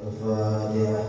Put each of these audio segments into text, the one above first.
Al-Fatihah.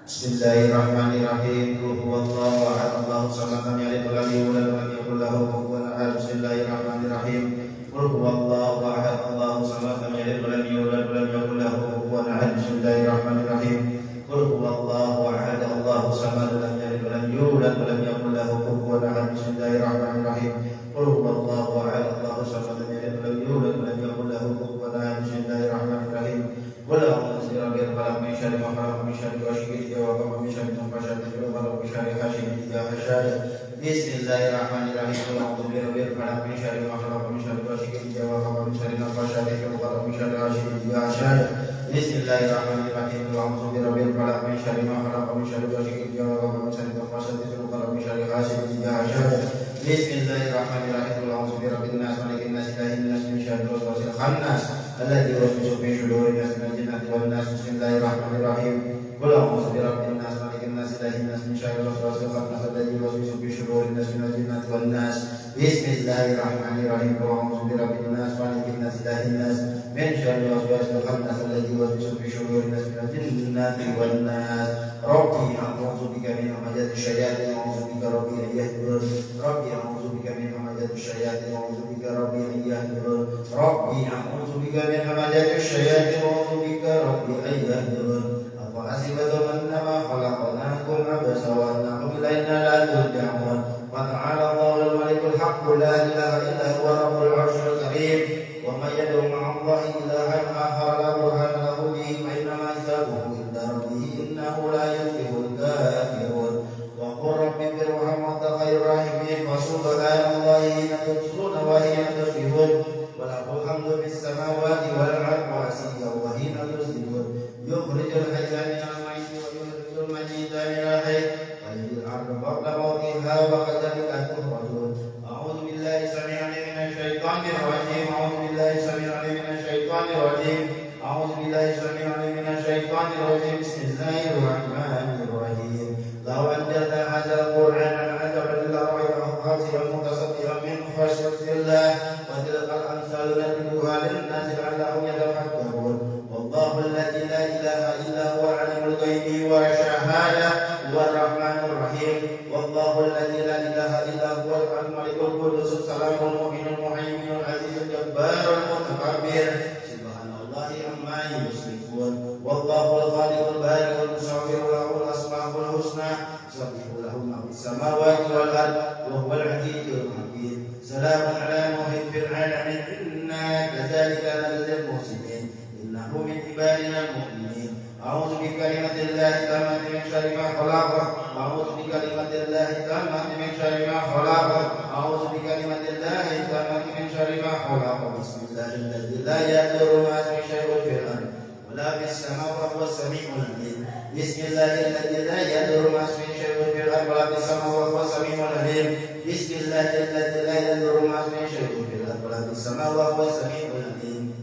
Bismillahirrahmanirrahim. Qul huwallahu ahad, Allahu samad, lam yalid wa lam yulad wa lam yakul lahu kufuwan ahad. Bismillahirrahmanirrahim. Qul huwallahu ahad, Allahu samad, lam yalid wa lam yulad wa lam yakul lahu kufuwan ahad. Bismillahirrahmanirrahim. Qul huwallahu ahad, Allahu samad, lam yalid wa lam yulad wa lam yakul lahu kufuwan ahad. Bismillahirrahmanirrahim. Qul huwallahu ahad, Allahu samad, lam yalid wa lam yulad wa lam yakul lahu kufuwan ahad. Bismillahirrahmanirrahim. Qul a'udzu birabbil falaq min syarri ma khalaq min syarri ghasiqin idza waqab min syarri nafasati fil 'uqad min syarri hasidin idza hasad. Bismillahirrahmanirrahim. Qul a'udzu birabbil falaq min syarri ma khalaq min syarri ghasiqin idza waqab min syarri nafasati fil 'uqad min syarri hasidin idza hasad. Bismillahirrahmanirrahim. Qul a'udzu birabbil falaq min syarri ma khalaq min syarri ghasiqin idza waqab min syarri nafasati fil 'uqad min syarri hasidin idza hasad. Bismillahirrahmanirrahim. Qul a'udzu birabbin nas malikin nas ilahin nas min syarril waswasil khannas alladzi yuwaswisu fi sudurin nas minal jinnati wan nas. Bismillahirrahmanirrahim. Qul a'udzu birabbin nas malikin nas ilahin nas min syarril waswasil khannas alladzi yuwaswisu fi sudurin nas minal jinnati wan nas. Bismillahirrahmanirrahim. Qul a'udzu birabbin nas malikin nas ilahin nas min syarril waswasil khannas alladzi yuwaswisu fi sudurin nas minal jinnati wan nas. Rabbi a'udzu bika min hamazati syayatin wa a'udzu bika rabbi an yahdurun. Rabbi a'udzu bika min hamazati syayatin wa a'udzu bika rabbi an yahdurun. Rabbi a'udzu bika min hamazati syayatin wa a'udzu bika rabbi an yahdurun. Afa hasibtum annama khalaqnakum abasa wa annakum ilaina la turja'un. Wa ta'ala Allahul malikul haqq la ilaha illa huwa rabbul 'arsyil karim. Wa may yad'u ma'a Allahi ilahan akhar la burhana lahu bihi fa innama hisabuhu 'inda rabbih innahu la yuflihul kafirun. Wa qur rabbi irham wa anta khairur rahimin. Wa subhanallahi hina tumsuna wa hina tusbihun. Wa lahul hamdu fis samawati wal ardi wa asiyyan wa hina tusbihun. Yukhrijul hayya minal mayyiti wa yukhrijul mayyita minal hayy wa yuhyil arda ba'da mawtiha wa kadzalika tukhrajun. A'udzu billahi samil 'alim minasy syaithanir rajim. A'udzu billahi samil 'alim minasy syaithanir rajim. A'udzu billahi samil 'alim minasy syaithanir rajim. Bismillahirrahmanirrahim. Law anzalna hadzal qur'ana 'ala jabalin lara'aytahu khashi'an mutasaddian min khashyatillah wa tilkal amsalu nadribuha lin-nasi la'allahum yatafakkarun. Wallahu alladzi la ilaha illa huwa 'alimul ghaibi wa syahada huwar rahmanur rahim. Wallahu alladzi la ilaha illa huwal malikul qudus salamul mu'minul muhaiminul azizul jabbarul mutakabbir. Subhanallahi amma yushrikun. Wallahul khaliqul bari'ul musawwirul lahul asmaul husna. Yusabbihu lahu ma fis samawati wal ardi wa huwal 'aliyyul hakim. Salamun 'ala nuhin fil 'alamin inna kadzalika najzil muhsinin. Innahu min ibadina al-mu'minin. A'udzu bikalimatillahi tammati min syarri ma khalaq. A'udzu bikalimatillahi tammati min syarri ma khalaq. A'udzu bikalimatillahi tammati min syarri ma khalaq. Bismillahirrahmanirrahim. La yadurru ma ismihi syai'un fil ardi wa la fis samaa'i wa huwas samii'ul 'aliim. Bismillahirrahmanirrahim. La yadurru ma ismihi syai'un fil ardi wa la fis samaa'i wa huwas samii'ul 'aliim. Bismillahirrahmanirrahim. La yadurru ma ismihi syai'un fil ardi wa la fis samaa'i wa huwas samii'ul 'aliim.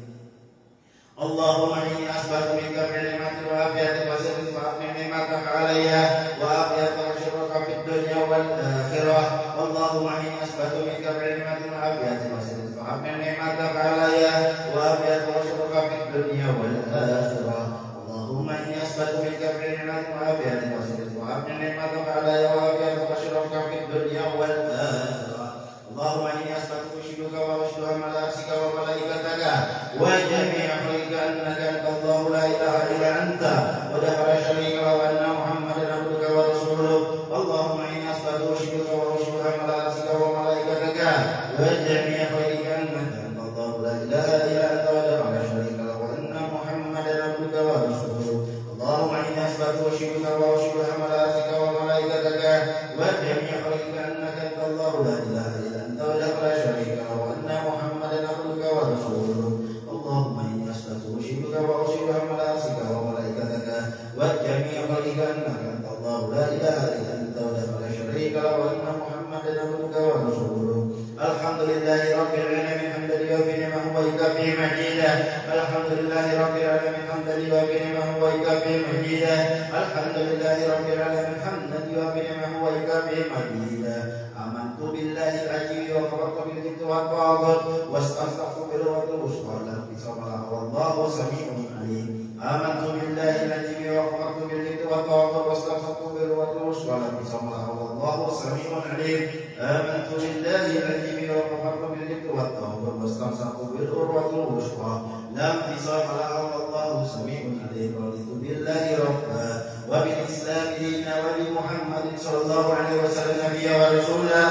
Allahumma inni as'aluka minka ni'matan wa afiyatan wa sirran wa aqim ni'mataka 'alayya wa afiyatan wa syurraka fid dunya wal akhirah. Allahumma inni as'aluka minka ni'matan wa afiyatan wa sirran wa aqim ni'mataka 'alayya wa afiyatan wa syurraka fid dunya wal akhirah. Allahumma inni as'aluka minka ni'matan wa afiyatan wa sirran wa aqim ni'mataka 'alayya wa afiyatan wa syurraka fid dunya wal akhirah. Allahumma inni as'aluka ushiduka wa ushidu malaikataka wa malaikataka wa jami'a khalqika annaka antallahu la ilaha illa anta wa la syarika lahu wa anna Muhammadan abduka wa rasuluh. Allahumma inni as'aluka ushiduka wa ushidu malaikataka wa malaikataka wa jami'a khalqika annaka antallahu la ilaha illa anta wa la syarika lahu wa anna Muhammadan abduka wa rasuluh. Allahumma inni as'aluka ushiduka wa ushidu malaikataka wa malaikataka wa jami'a khalqika annaka antallahu la ilaha illa ولا شريك له وأن محمدا عبدك ورسوله. اللهم إني أستغفرك وأشهد ملائكتك وملائكتك والجميع خلقك أنك أنت الله لا إله إلا أنت ولا شريك له وأن محمدا عبدك ورسوله. الحمد لله رب العالمين حمدا يوفي نعمه ويكفي مجيدا. الحمد لله رب العالمين حمدا يوفي نعمه ويكفي مجيدا. حميدا الحمد لله رب العالمين حمدا يوافي نعمه ويكافئ مزيدا آمنت بالله العظيم وكفرت بالجبت والطاغوت واستمسكت بالعروة الوثقى لا انفصام لها والله سميع عليم آمنت بالله العظيم وكفرت بالجبت والطاغوت واستمسكت بالعروة الوثقى لا انفصام لها والله سميع عليم آمنت بالله العظيم وكفرت بالجبت والطاغوت واستمسكت بالعروة الوثقى لا انفصام لها والله سميع عليم رضيت بالله ربا وبالإسلام دينا وبمحمد صلى الله عليه وسلم نبيا ورسولا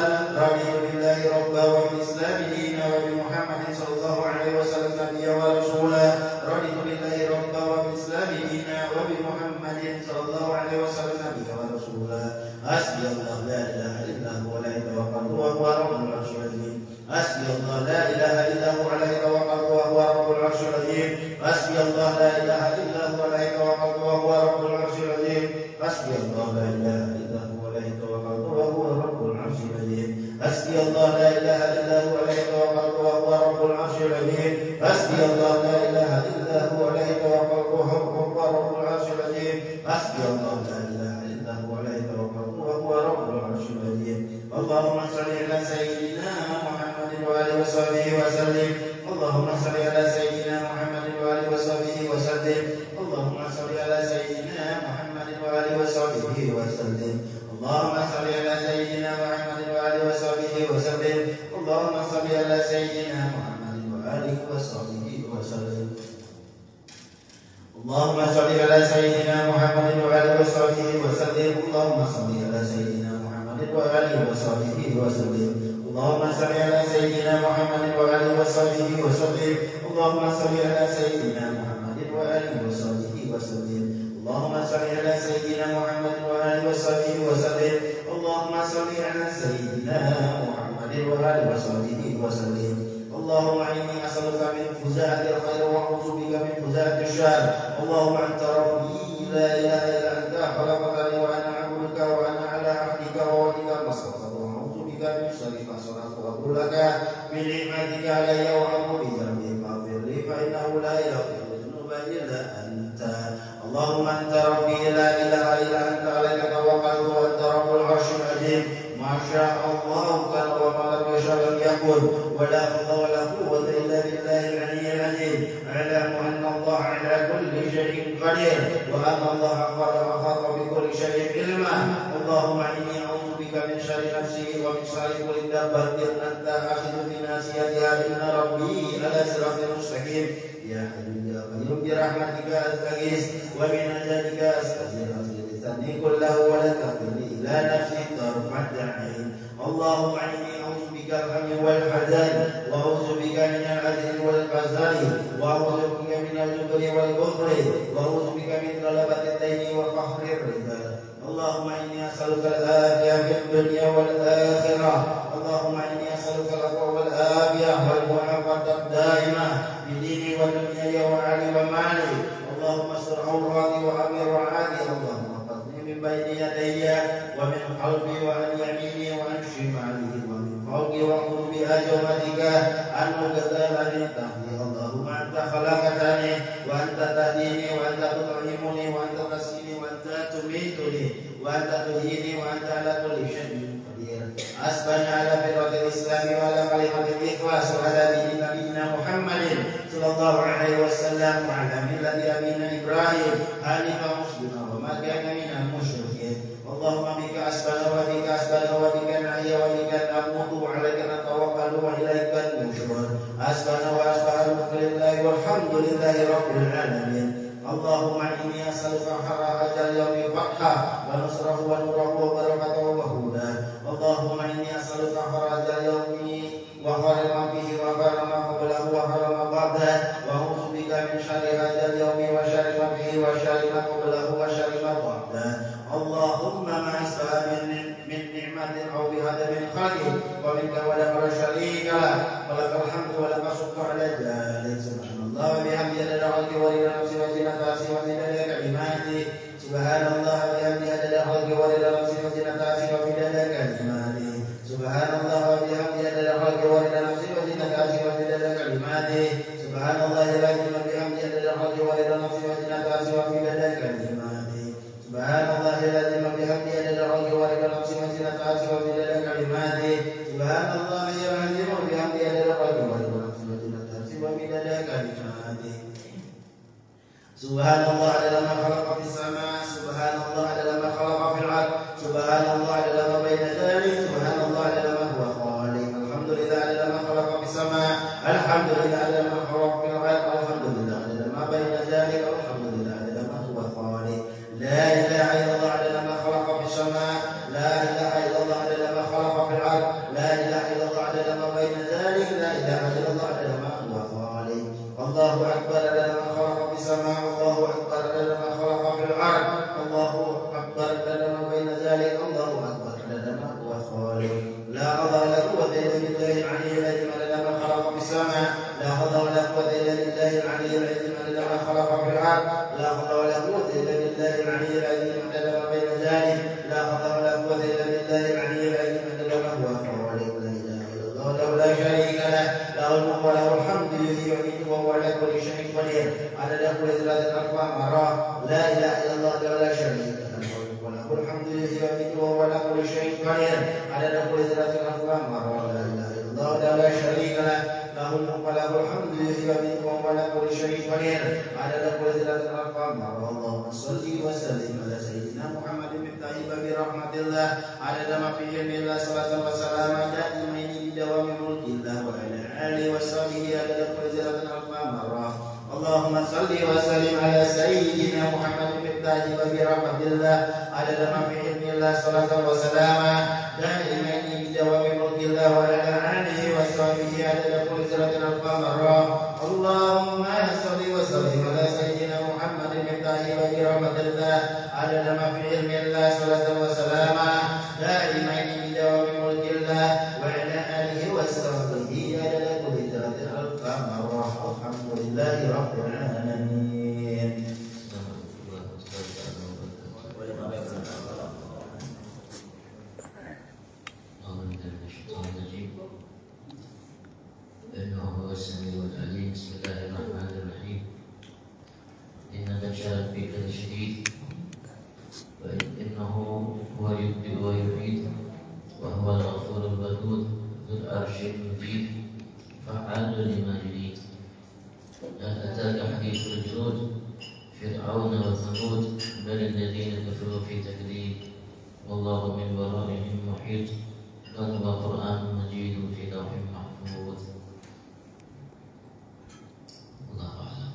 رضيت بالله ربا وبالإسلام دينا وبمحمد صلى الله عليه وسلم نبيا ورسولا رضيت بالله ربا وبالإسلام دينا وبمحمد صلى الله عليه وسلم نبيا ورسولا حسبي الله لا إله إلا هو عليه توكلت وهو رب العرش العظيم حسبي الله لا إله إلا هو عليه توكلت وهو رب العرش العظيم حسبي الله لا إله إلا هو عليه توكلت وهو رب العرش العظيم حسبي الله لا إله إلا هو عليه توكلت وهو رب العرش العظيم حسبي الله لا إله إلا هو عليه توكلت وهو رب العرش العظيم حسبي الله لا إله إلا هو عليه توكلت وهو رب العرش العظيم حسبي الله لا إله إلا هو عليه توكلت وهو رب العرش العظيم اللهم صل على سيدنا محمد وآله وصحبه وسلم اللهم صل على سيدنا محمد وآله وصحبه وسلم اللهم صل على سيدنا محمد وآله وصحبه وسلم اللهم صل على سيدنا محمد وآله وصحبه وسلم اللهم صل على سيدنا محمد وآله وصحبه وسلم اللهم صل على سيدنا محمد وآله وصحبه وسلم اللهم صل على سيدنا محمد وآله وصحبه وسلم اللهم صل على سيدنا محمد وآله وصحبه وسلم اللهم صل على سيدنا محمد وآله وصحبه وسلم اللهم صل على سيدنا محمد وآله وصحبه وسلم اللهم صل على سيدنا محمد وآله وصحبه وسلم اللهم إني أسألك من فزاعة الخير وأعوذ بك من فزاعة الشر اللهم أنت ربي لا إله إلا أنت خلقتني وأنا عبدك وأنا على عهدك ووعدك ما استطعت وأعوذ بك من شر ما صنعت وأقول لك من نعمتك علي وأعوذ بذنبي فاغفر لي فإنه لا يغفر الذنوب إلا أنت اللهم أنت ربي لا إله إلا أنت عليك توكلت وأنت رب العرش العظيم ما شاء الله كان وما لم يشاء لم يكن ولا حول ولا قوة إلا بالله العلي العظيم اعلم أن الله على كل شيء قدير وأن الله قد أحاط بكل شيء علما اللهم إني أعوذ بك من شر نفسي ومن شر كل دابة أنت آخذ بناصيتها إن ربي على صراط مستقيم يا حي يا قيوم برحمتك أستغيث ومن عذابك أستغفر لساني كله ولا تقل إلى نفسي طرفة عين اللهم إني أعوذ بك الهم والحزن وأعوذ بك من العجز والكسل وأعوذ بك من الجبن والبخل وأعوذ بك من غلبة الدين وقهر الرجال اللهم إني أسألك العافية في الدنيا والآخرة اللهم إني أسألك العفو والعافية والمعافاة الدائمة في ديني ودنياي وأهلي ومالي اللهم استر عوراتي وأمن روعاتي اللهم احفظني من بين يدي ومن خلفي وعن يميني وعن شمالي ومن فوقي وأعوذ بعظمتك أن أغتال من تحتي اللهم أنت خلقتني وأنت تهديني وأنت تطعمني وأنت تسقيني وأنت تميتني وأنت تحييني وأنت على كل شيء قدير حسبنا على فطرة الإسلام وعلى كلمة الإخلاص وعلى دين نبينا محمد صلى الله عليه وسلم وعلى ملة أبينا إبراهيم حنيفا مسلما وما كان من المشركين اللهم بك أسبنا وبك أسبنا وبك نحيا وبك نموت وعليك نتوكل وإليك النشور أسبنا وأسبح الملك لله والحمد لله رب العالمين اللهم إني أسألك حرائج اليوم فتحا ونصره ونوره وبركته وهداه اللهم إني أسألك حرائج اليوم وخير ما فيه وخير ما قبله وخير ما بعده وأعوذ بك من شر هذا اليوم وشر ما فيه وشر ما قبله وشر ما بعده اللهم ما أسأل من نعمة أو بهذا من خير ومنك ولا شريك له ولك الحمد ولك الشكر على ذلك سبحان الله وبحمده عدد خلقه ورضا نفسه وزنة عرشه ومداد كلماته سبحان الله وبحمده عدد خلقه ورضا نفسه وزنة عرشه ومداد كلماته سبحان الله وبحمده عدد خلقه ورضا نفسه وزنة عرشه ومداد كلماته سبحان الله العظيم وبحمده عدد خلقه ورضا نفسه وزنة عرشه ومداد كلماته Subhanallah adalah ma khalaqa fis sama, subhanallah adalah ma khalaqa fil ard, subhanallah adalah ma baina dzalik, subhanallah adalah ma huwa khaliq. Alhamdulillah adalah ma khalaqa fis sama, alhamdulillah adalah ma khalaqa fil ard, alhamdulillah adalah ma baina dzalik, alhamdulillah adalah ma huwa khaliq. La ilaha illallah adalah ma khalaqa fis sama, la ilaha illallah adalah ma khalaqa fil ard, la ilaha illallah adalah ma baina dzalik, la ilaha illallah adalah ma huwa khaliq. Allahu akbar adalah ma khalaqa fis sama, Allahu akbar adalah ma khalaqa fil ard, Allahu akbar adalah ma baina dzalik, Allahu akbar adalah ma huwa khaliq. La hawla wa la quwwata illa billahil aliyyil azim adalah ma khalaqa fis sama, la hawla wa la quwwata illa billahil aliyyil azim adalah ma khalaqa fil ard, la hawla wa la quwwata illa billahil aliyyil azim adalah ma baina dzalik, la hawla wa la quwwata illa billahil aliyyil azim adalah ma huwa khaliq. La ilaha illallah wa la syarika lah, lahul mulku wa lahul hamdu yuhyi wa yumiitu wa huwa ala kulli syai'in qadir. Adada kulli dzalatin alfa marrah. La ilaha illallah wa la syarika lah, lahul mulku wa lahul hamdu yuhyi wa yumiitu wa huwa ala kulli syai'in qadir. Adada kulli dzalatin alfa marrah. La ilaha illallah wa la syarika lah, lahul mulku wa lahul hamdu yuhyi wa yumiitu wa huwa ala kulli syai'in qadir. Adada kulli dzalatin alfa marrah. Allahumma shalli wa sallim ala sayyidina Muhammadin miftahi babi rahmatillah. Adada ma fi ilmillah salatan wa salaman daimaini bidawami mulkillah wa ala alihi wa sahbihi adada kulli dzalatin alfa marrah. Allahumma salli wa sallim ala sayyidina Muhammadin miftahi babi rahmatillah. Adada ma fi ilmillah salatan wa salaman daimaini bidawami mulkillah wa ala alihi wa sahbihi adada kulli dzalatin alfa marrah. Allahumma salli wa sallim ala sayyidina Muhammadin miftahi babi rahmatillah. Adada ma fi ilmillah salatan wa salaman daimaini bidawami mulkillah wa ala alihi wa sahbihi adada kulli dzalatin alfa marrah. Alhamdulillahi rabbil alamin. بسم الله الرحمن الرحيم. إن نشأ بك شديد وإنه هو يبدئ ويعيد وهو الغفور الودود ذو العرش المجيد فعال لما يريد. هل أتاك حديث الجنود فرعون وثمود بل الذين كفروا في تكذيب والله من ورائهم محيط بل هو قرآن مجيد في لوح محفوظ. الله أعلم.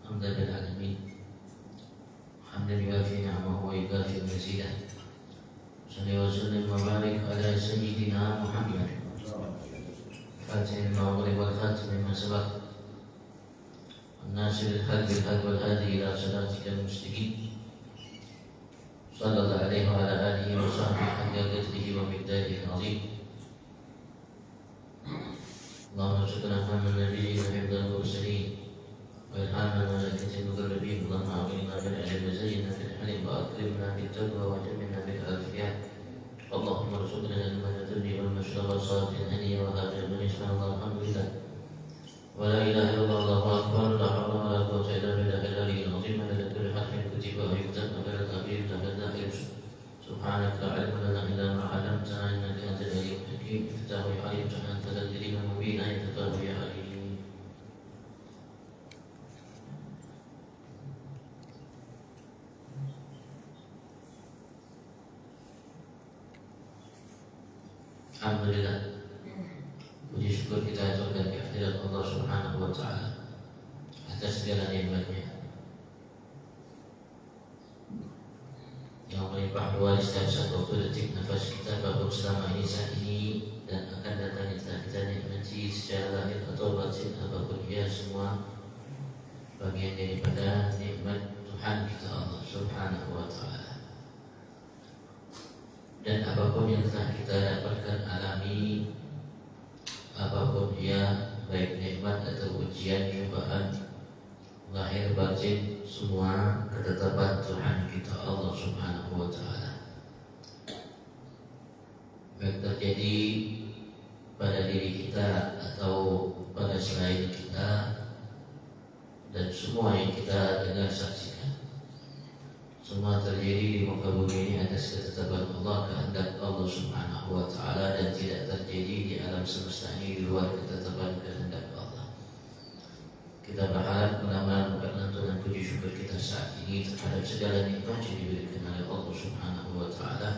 حمدا للعالمين حمدا يوافي نعمه ويكافئ مزيده. صل وسلم وبارك على سيدنا محمد فاتح المغرب والخاتم لما سبق الناصر الحق بالحق والهادي إلى صراطك المستقيم صلى الله عليه وعلى آله وصحبه حق قدره ومقداره العظيم. اللهم ارزقنا فهم النبيين وحفظ المرسلين وإلهام الملائكة المقربين. اللهم أعطنا بالعلم وزينا بالحلم وأكرمنا بالتقوى وجملنا بالعافية. اللهم ارزقنا علما يدل والمشرب الصالح الهني وهذا بالنسبة الله الحمد لله ولا إله إلا الله الله أكبر لا حول ولا قوة إلا بالله العلي العظيم. على كل حرف كتب ويكتب ولا تغيير تبدا يوسف. سبحانك لا علم لنا إلا ما علمتنا إنك أنت العليم الحكيم. افتح عليم أنت الذي مبين يتقرب يا عليم. Alhamdulillah, puji syukur kita aturkan kehadirat Allah Subhanahu wa Ta'ala atas segala nikmatnya yang melimpah ruah di setiap satu waktu detik nafas kita baru selama ini saat ini dan akan datang telah kita nikmati secara lahir atau batin apapun ia semua bagian daripada nikmat Tuhan kita Allah Subhanahu wa Ta'ala. Dan apapun yang telah kita dapatkan alami, apapun ia baik nikmat atau ujian cobaan lahir batin, semua ketetapan Tuhan kita Allah Subhanahu wa Ta'ala. Baik terjadi pada diri kita atau pada selain kita, dan semua yang kita dengar saksikan, semua terjadi di muka bumi ini atas ketetapan Allah, kehendak Allah Subhanahu wa Ta'ala, dan tidak terjadi di alam semesta ini di luar ketetapan kehendak Allah. Kita berharap mudah-mudahan bukan lantunan puji syukur kita saat ini terhadap segala nikmat yang diberikan oleh Allah Subhanahu wa Ta'ala.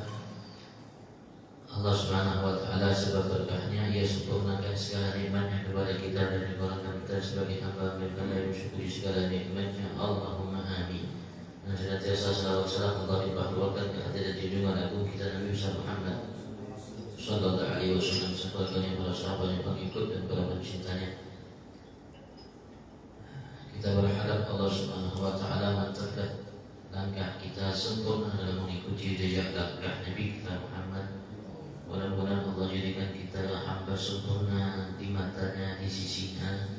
Allah Subhanahu wa Ta'ala sebab berkahnya Ia sempurnakan segala nikmatnya kepada kita dan menggolongkan kita sebagai hamba yang mensyukuri segala nikmatnya. Allahumma amin. Dan senantiasa salawat salam Allah dibahulukan ke hati dan junjungan agung kita Nabi besar Muhammad Sallallahu Alaihi Wasallam, sebagai para sahabat yang pengikut dan para pencintanya. Kita berharap Allah Subhanahu wa Ta'ala menetapkan langkah kita sempurna dalam mengikuti jejak langkah Nabi kita Muhammad. Mudah-mudahan Allah jadikan kita hamba sempurna di matanya, di sisinya,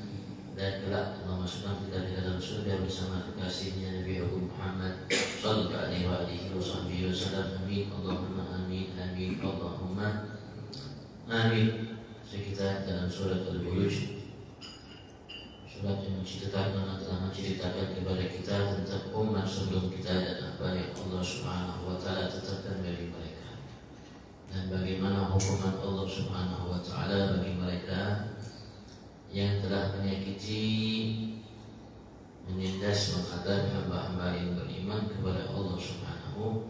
dan kelak Allah masukkan kita di dalam surga bersama kekasihnya Nabi Muhammad Sallallahu Alaihi Wasallam. Amin. Allahumma amin. Amin. Allahumma amin. Kita dalam surat Al-Buruj, surat yang telah menceritakan kepada kita tentang umat sebelum kita dan apa yang Allah Subhanahu wa Ta'ala tetapkan bagi mereka, dan bagaimana hukuman Allah Subhanahu wa Ta'ala bagi mereka yang telah menyakiti, menindas, mengadab hamba-hamba yang beriman kepada Allah Subhanahu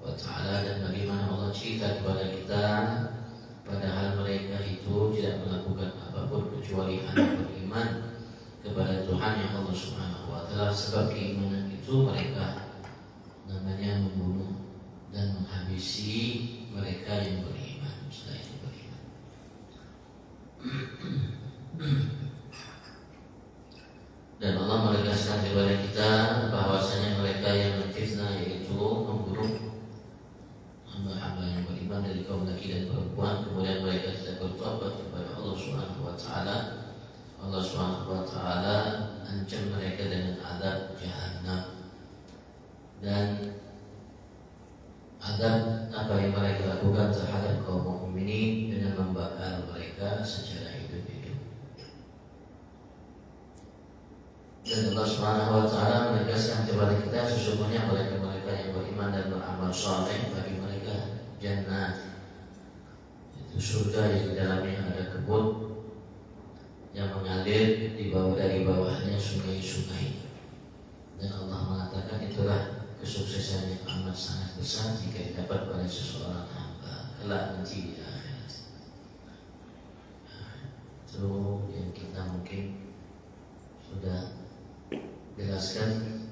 wa Ta'ala, dan bagaimana Allah cerita kepada kita padahal mereka itu tidak melakukan apapun kecuali hanya beriman kepada Tuhan yang Allah Subhanahu wa Ta'ala. Sebab keimanan itu mereka namanya membunuh dan menghabisi mereka yang beriman selain beriman. Dan Allah menegaskan kepada kita bahwasanya mereka yang menfitnah, yaitu membunuh hamba-hamba yang beriman dari kaum laki dan perempuan, kemudian mereka tidak bertobat kepada Allah Subhanahu wa Ta'ala, Allah Subhanahu wa Ta'ala ancam mereka dengan azab Jahannam. Dan azab apa yang mereka lakukan terhadap kaum mukminin dengan membakar mereka secara hidup-hidup. Dan Allah Subhanahu wa Ta'ala menegaskan kepada kita sesungguhnya mereka yang beriman dan beramal saleh bagi mereka jannah, itu surga yang di dalamnya ada kebun yang mengalir dari bawahnya sungai-sungai. Dan Allah mengatakan itulah kesuksesan yang amat sangat besar jika didapat pada seseorang hamba kelak nanti di akhirat. Itu yang kita mungkin sudah jelaskan,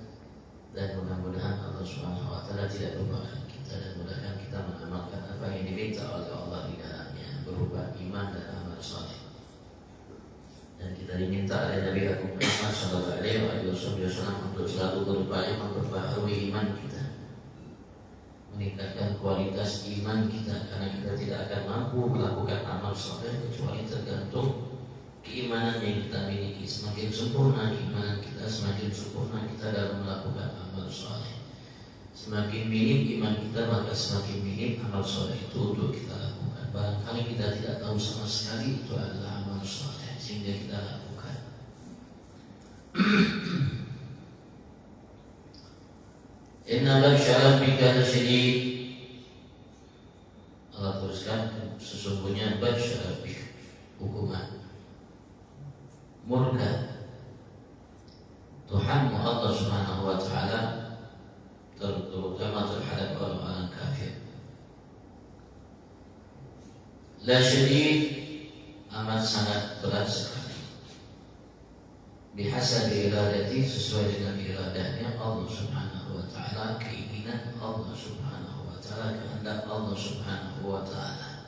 dan mudah-mudahan Allah Subhanahu wa Ta'ala tidak lupakan kita, dan mudah-mudahan kita mengamalkan apa yang diminta oleh Allah di dalamnya berupa iman dan amal saleh. Dan kita diminta oleh Nabi Muhammad Sallallahu Alaihi Wasallam untuk selalu berupaya memperbaharui iman kita, meningkatkan kualitas iman kita, karena kita tidak akan mampu melakukan amal saleh kecuali tergantung keimanan yang kita miliki. Semakin sempurna keimanan kita, semakin sempurna kita dalam melakukan amal saleh. Semakin minim iman kita, maka semakin minim amal saleh itu untuk kita lakukan. Barangkali kita tidak tahu sama sekali itu adalah amal saleh sehingga kita lakukan. Inna batsha rabbika lasyadid. Allah teruskan, sesungguhnya batsha rabbika, hukuman murka Tuhanmu Allah Subhanahu wa Ta'ala, terutama terhadap orang-orang kafir. Lasyadid, amat sangat berat sekali. Bihasabi iradati, sesuai dengan iradahnya Allah Subhanahu wa Ta'ala, keinginan Allah Subhanahu wa Ta'ala, kehendak Allah Subhanahu wa Ta'ala.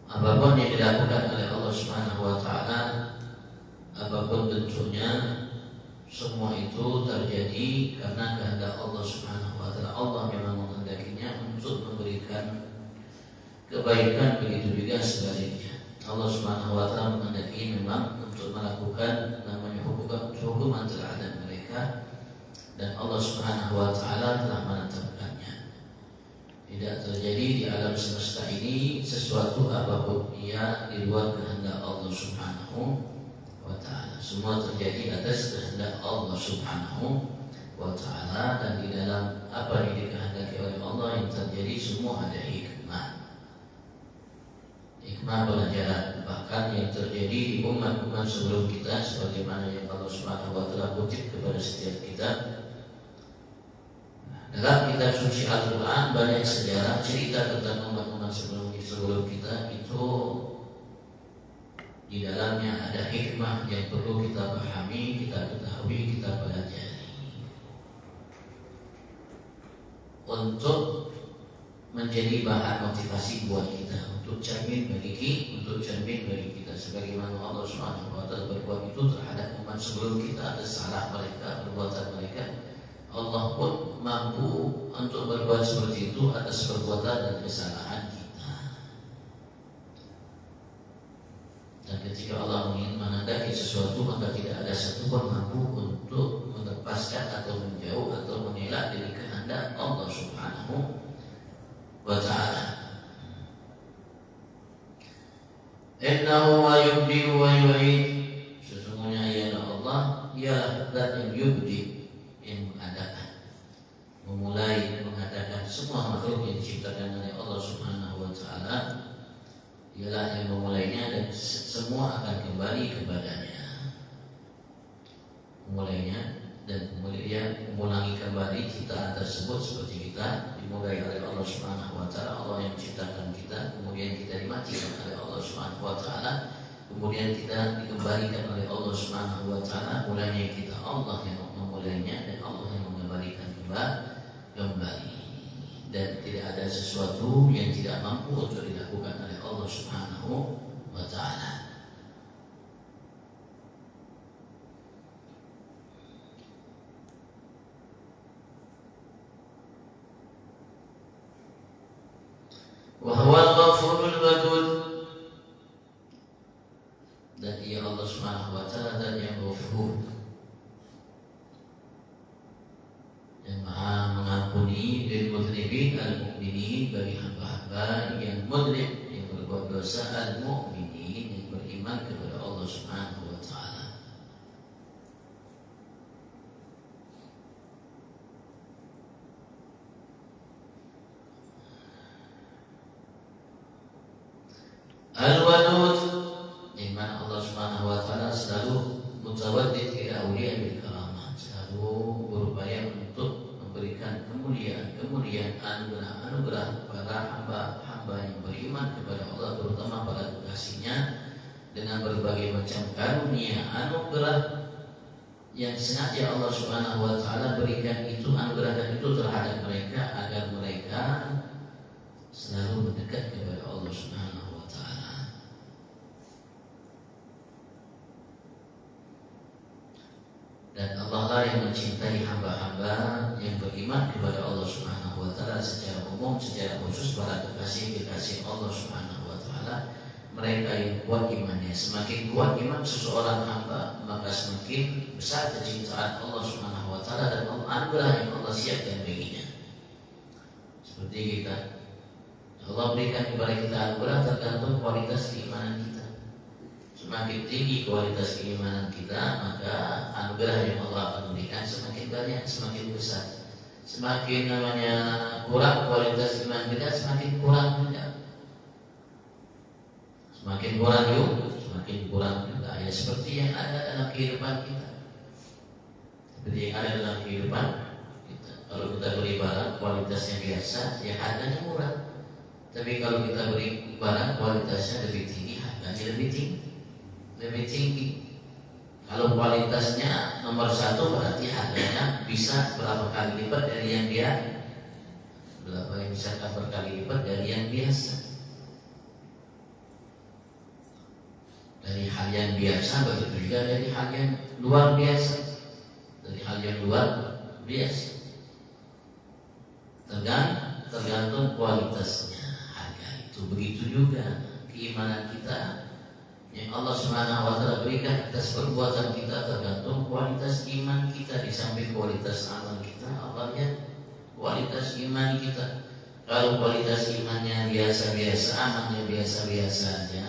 Apapun yang dilakukan oleh Allah Subhanahu wa Ta'ala, apapun bentuknya, semua itu terjadi karena kehendak Allah Subhanahu wa Ta'ala. Allah memang menghendakinya untuk memberikan kebaikan, begitu juga sebaliknya. Allah Subhanahu wa Ta'ala menghendaki memang untuk melakukan namanya hukuman terhadap mereka, dan Allah Subhanahu wa Ta'ala telah menetapkannya. Tidak terjadi di alam semesta ini sesuatu apapun ia di luar kehendak Allah Subhanahu wa Ta'ala. Semua terjadi atas kehendak Allah Subhanahu wa Ta'ala, dan di dalam apa yang dikehendaki oleh Allah yang terjadi semua ada hikmah pelajaran bahkan yang terjadi di umat-umat sebelum kita, sebagaimana yang Allah Subhanahu wa taala kutip kepada setiap kita. Dalam kitab suci Al-Quran banyak sejarah cerita tentang umat-umat sebelum kita itu di dalamnya ada hikmah yang perlu kita pahami, kita ketahui, kita pelajari untuk menjadi bahan motivasi buat kita, untuk cermin bagi kita, sebagaimana Allah Subhanahu wa taala berbuat itu terhadap umat sebelum kita atas salah mereka, perbuatan mereka. Allah pun mampu untuk berbuat seperti itu atas perbuatan dan kesalahan kita. Dan ketika Allah ingin menghendaki sesuatu, maka tidak ada satupun mampu untuk melepaskan atau menjauh atau mengelak dari kehendak Allah Subhanahu wa ta'ala. Innahu wa yubdi wa yu'id. Sesungguhnya ialah Allah, ialah zat yang yubdi, yang mengadakan semua makhluk yang diciptakan oleh Allah Subhanahu wa taala. Ialah yang memulainya dan semua akan kembali kepadanya. Memulainya dan kemudian mengulangi kembali ciptaan tersebut seperti kita dimulai oleh Allah Subhanahu wa taala. Allah yang menciptakan kita, kemudian kita dimatikan oleh Allah Subhanahu wa taala, kemudian kita dikembalikan oleh Allah Subhanahu wa taala. Mulanya kita, Allah yang memulainya dan Allah yang mengembalikan kembali. Dan tidak ada sesuatu yang tidak mampu untuk dilakukan oleh Allah Subhanahu wa ta'ala. Wa huwa al-ghafurul wadud. Dan ia Allah Subhanahu wa ta'ala dan yang ghafur, yang maha mengampuni lil mudhnibin al-mu'minin, bagi hamba-hamba yang mudhnib, yang berbuat dosa, al-mu'minin, yang beriman kepada Allah Subhanahu wa ta'ala. Al-wadud, yang mana Allah Subhanahu wa ta'ala selalu mutawaddid ila awliya bil karamah, selalu berupaya untuk memberikan kemuliaan, anugerah para hamba-hamba yang beriman kepada Allah, terutama para kekasihnya, dengan berbagai macam karunia, anugerah yang sengaja Allah Subhanahu wa ta'ala berikan itu, anugerah itu terhadap mereka agar mereka selalu mendekat kepada Allah Subhanahu wa ta'ala. Dan Allah lah yang mencintai hamba-hamba yang beriman kepada Allah Subhanahu wa ta'ala secara umum, secara khusus para kekasih-kekasih Allah Subhanahu wa ta'ala, mereka yang kuat imannya. Semakin kuat iman seseorang hamba, maka semakin besar kecintaan Allah Subhanahu wa ta'ala dan anugerah yang Allah siapkan baginya. Seperti kita, Allah berikan kepada kita anugerah tergantung kualitas keimanan kita. Semakin tinggi kualitas keimanan kita, maka anugerah yang Allah akan berikan semakin banyak, semakin besar. Semakin kurang kualitas iman kita, semakin kurang juga. Semakin kurang yuk, semakin kurang juga. Ya seperti yang ada dalam kehidupan kita. Seperti yang ada dalam kehidupan kita. Kalau kita beri barang kualitasnya biasa, ya harganya murah. Tapi kalau kita beri barang kualitasnya lebih tinggi, harganya lebih tinggi. Kalau kualitasnya nomor 1, berarti harganya bisa berapa kali lipat dari yang berkali lipat dari yang biasa. Dari hal yang biasa, begitu juga dari hal yang luar biasa. Dari hal yang luar biasa, tergantung kualitasnya harga itu. Begitu juga keimanan kita yang Allah Subhanahu wa ta'ala berikan atas perbuatan kita, tergantung kualitas iman kita. Di samping kualitas amal kita, Allah lihat kualitas iman kita. Kalau kualitas imannya biasa-biasa, amalnya biasa-biasa aja,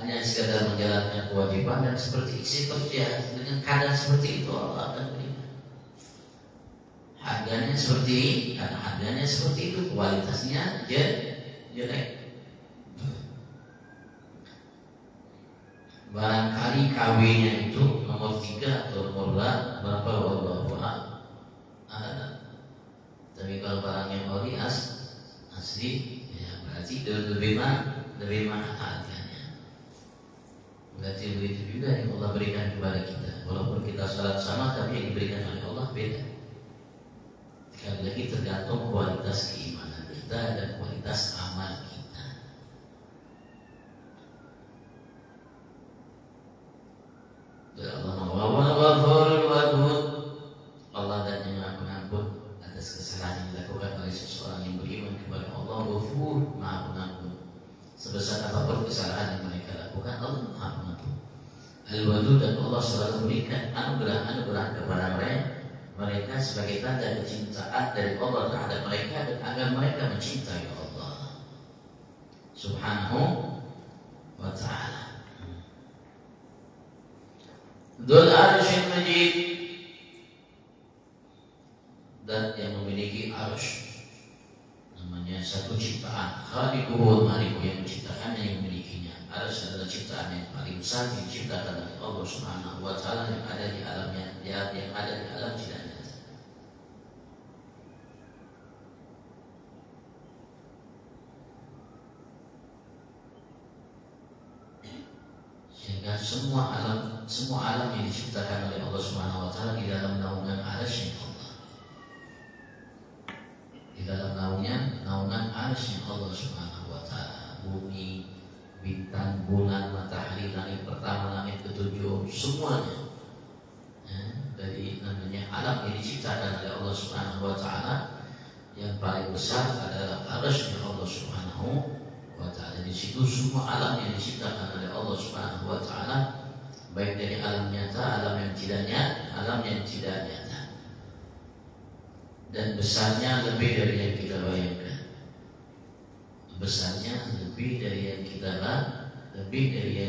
hanya sekadar menjalankan kewajiban dan seperti dengan kadar seperti itu, Allah akan berikan. Harganya seperti itu, kualitasnya jelek. barangkali KW-nya itu nomor 3 atau nomor berapa, wallahu a'lam. Tapi kalau barangnya ori asli, ya berarti lebih mahal harganya. Berarti begitu juga yang Allah berikan kepada kita. Walaupun kita salat sama, tapi yang diberikan oleh Allah beda. Sekali lagi tergantung kualitas keimanan kita dan kualitas amal kita. Dan Allah dan yang Maha Pengampun atas kesalahan yang dilakukan oleh seseorang yang beriman kepada Allah. Ghafur, Maha Pengampun. Sebesar apapun kesalahan yang mereka lakukan, Allah Maha Pengampun. Al-Wadud, dan Allah selalu memberikan anugerah-anugerah kepada mereka sebagai tanda kecintaan dari Allah terhadap mereka dan agar mereka mencintai Allah Subhanahu wa ta'ala. Dzul Arsyil Majid, dan yang memiliki arsy, namanya satu ciptaan. Khaliquhu wa maliku, yang menciptakannya, yang memilikinya. Arsy adalah ciptaan yang paling besar yang diciptakan oleh Allah Subhanahu wa ta'ala, yang ada di alamnya, yang ada di alam tidak nyata. Sehingga semua alam yang diciptakan oleh Allah Subhanahu wa ta'ala di dalam naungan arsy Allah. Di dalam naungan arsy Allah Subhanahu wa ta'ala. Bumi, bintang, bulan, matahari, langit pertama, langit ketujuh, semuanya dari namanya alam yang diciptakan oleh Allah Subhanahu wa ta'ala. Yang paling besar adalah arsy Allah Subhanahu wa ta'ala. Di situ semua alam yang diciptakan oleh Allah Subhanahu wa ta'ala, baik dari alam nyata, alam yang tidak nyata. Dan besarnya lebih dari yang kita bayangkan. Besarnya lebih dari yang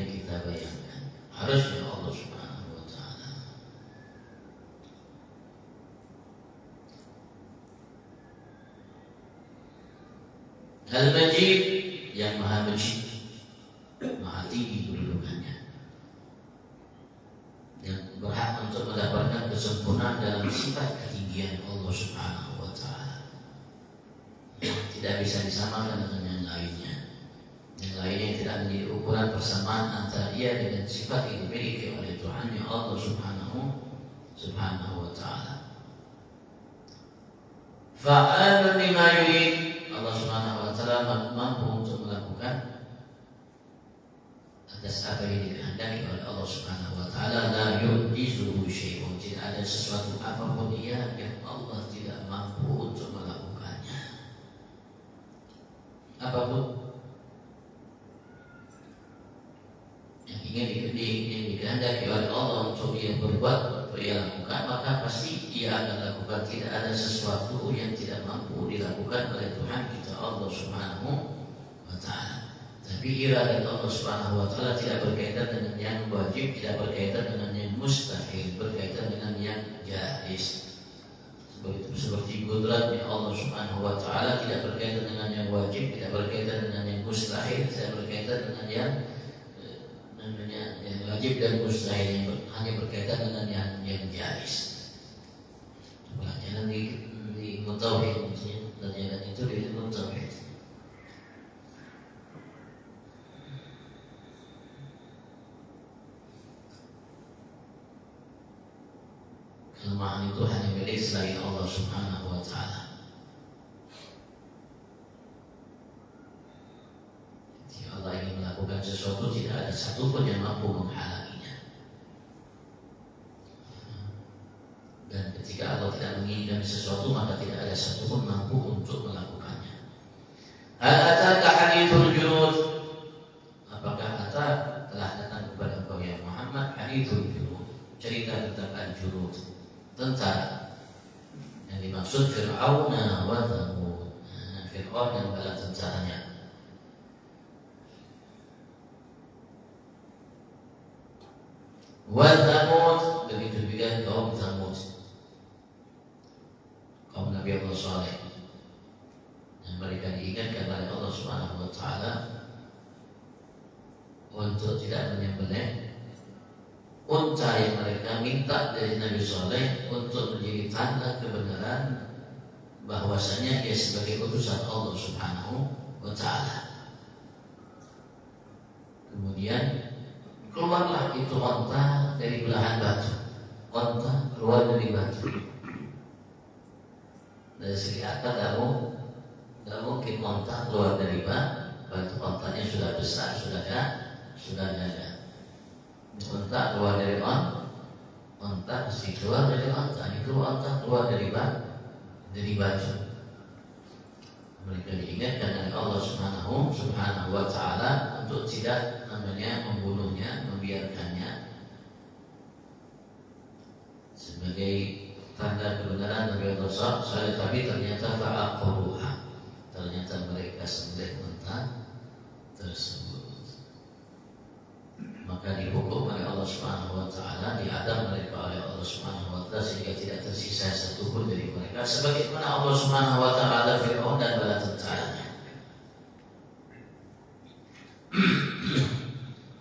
kita bayangkan. Harusnya Allah Subhanahu wa ta'ala. Al-Majid, yang Maha Majid, Maha tinggi kedudukannya, yang berhak untuk mendapatkan kesempurnaan dalam sifat ketinggian Allah Subhanahu wa ta'ala. Tidak bisa disamakan dengan yang lainnya. Yang lainnya tidak menjadi ukuran persamaan antara ia dengan sifat yang dimiliki oleh Tuhannya Allah Subhanahu wa ta'ala. Fa'alun lima yurid, Allah Subhanahu wa ta'ala mampu untuk melakukan atas apa yang dikehendaki oleh Allah Subhanahu wa ta'ala. La yu'jizuhu syai'un, tidak ada sesuatu apapun yang Allah tidak mampu untuk melakukannya. Apapun yang ingin dikehendaki oleh Allah untuk ia berbuat, untuk ia lakukan, maka pasti ia akan lakukan. Tidak ada sesuatu yang tidak mampu dilakukan oleh Tuhan kita Allah Subhanahu wa ta'ala. Tapi iradat Allah Subhanahu wa ta'ala tidak berkaitan dengan yang wajib, tidak berkaitan dengan yang mustahil, berkaitan dengan yang jaiz. Seperti qudratnya Allah Subhanahu wa ta'ala tidak berkaitan dengan yang wajib, tidak berkaitan dengan yang mustahil, tidak berkaitan dengan yang wajib dan mustahil, yang hanya berkaitan dengan yang jaiz. Pelajaran di Tauhid, pelajaran itu di ilmu Tauhid. Kelemahan itu hanya milik selain Allah Subhanahu wa ta'ala. Jika Allah ingin melakukan sesuatu, tidak ada satupun yang mampu menghalanginya. Dan ketika Allah tidak menginginkan sesuatu, maka tidak ada satupun mampu untuk melakukannya. Al-ataka hadithul junud, apakah telah datang kepada engkau ya Muhammad hadithul junud, cerita tentang al-junud, tentara yang dimaksud Fir'aun wa Thamud. Fir'aun dan bala tentaranya. Wa Thamud, begitu juga kaum Thamud, kaum Nabi Allah Saleh, yang mereka diingatkan oleh Allah Subhanahu wa ta'ala untuk tidak menyembelih unta yang mereka minta dari Nabi Soleh untuk menjadi tanda kebenaran bahwasanya dia sebagai utusan Allah Subhanahu wa Ta'ala. Kemudian keluarlah itu unta dari belahan batu. Unta keluar dari batu. Dari segi akal tidak mungkin unta keluar dari batu. Untanya sudah besar, sudah ada. Unta keluar dari unta mesti keluar dari unta. Itu unta keluar dari batu. Mereka diingatkan oleh Allah Subhanahu wa Ta'ala untuk tidak membunuhnya, membiarkannya sebagai tanda kebenaran Nabi Allah SAW. Tapi ternyata fa'aqaruha, ternyata mereka sembelih unta tersebut. Maka dihukum oleh Allah Subhanahu wa Ta'ala, diadab mereka oleh Allah Subhanahu wa Ta'ala sehingga tidak tersisa satu pun dari mereka, sebagaimana Allah Subhanahu wa Ta'ala Fir'aun dan bala tentaranya.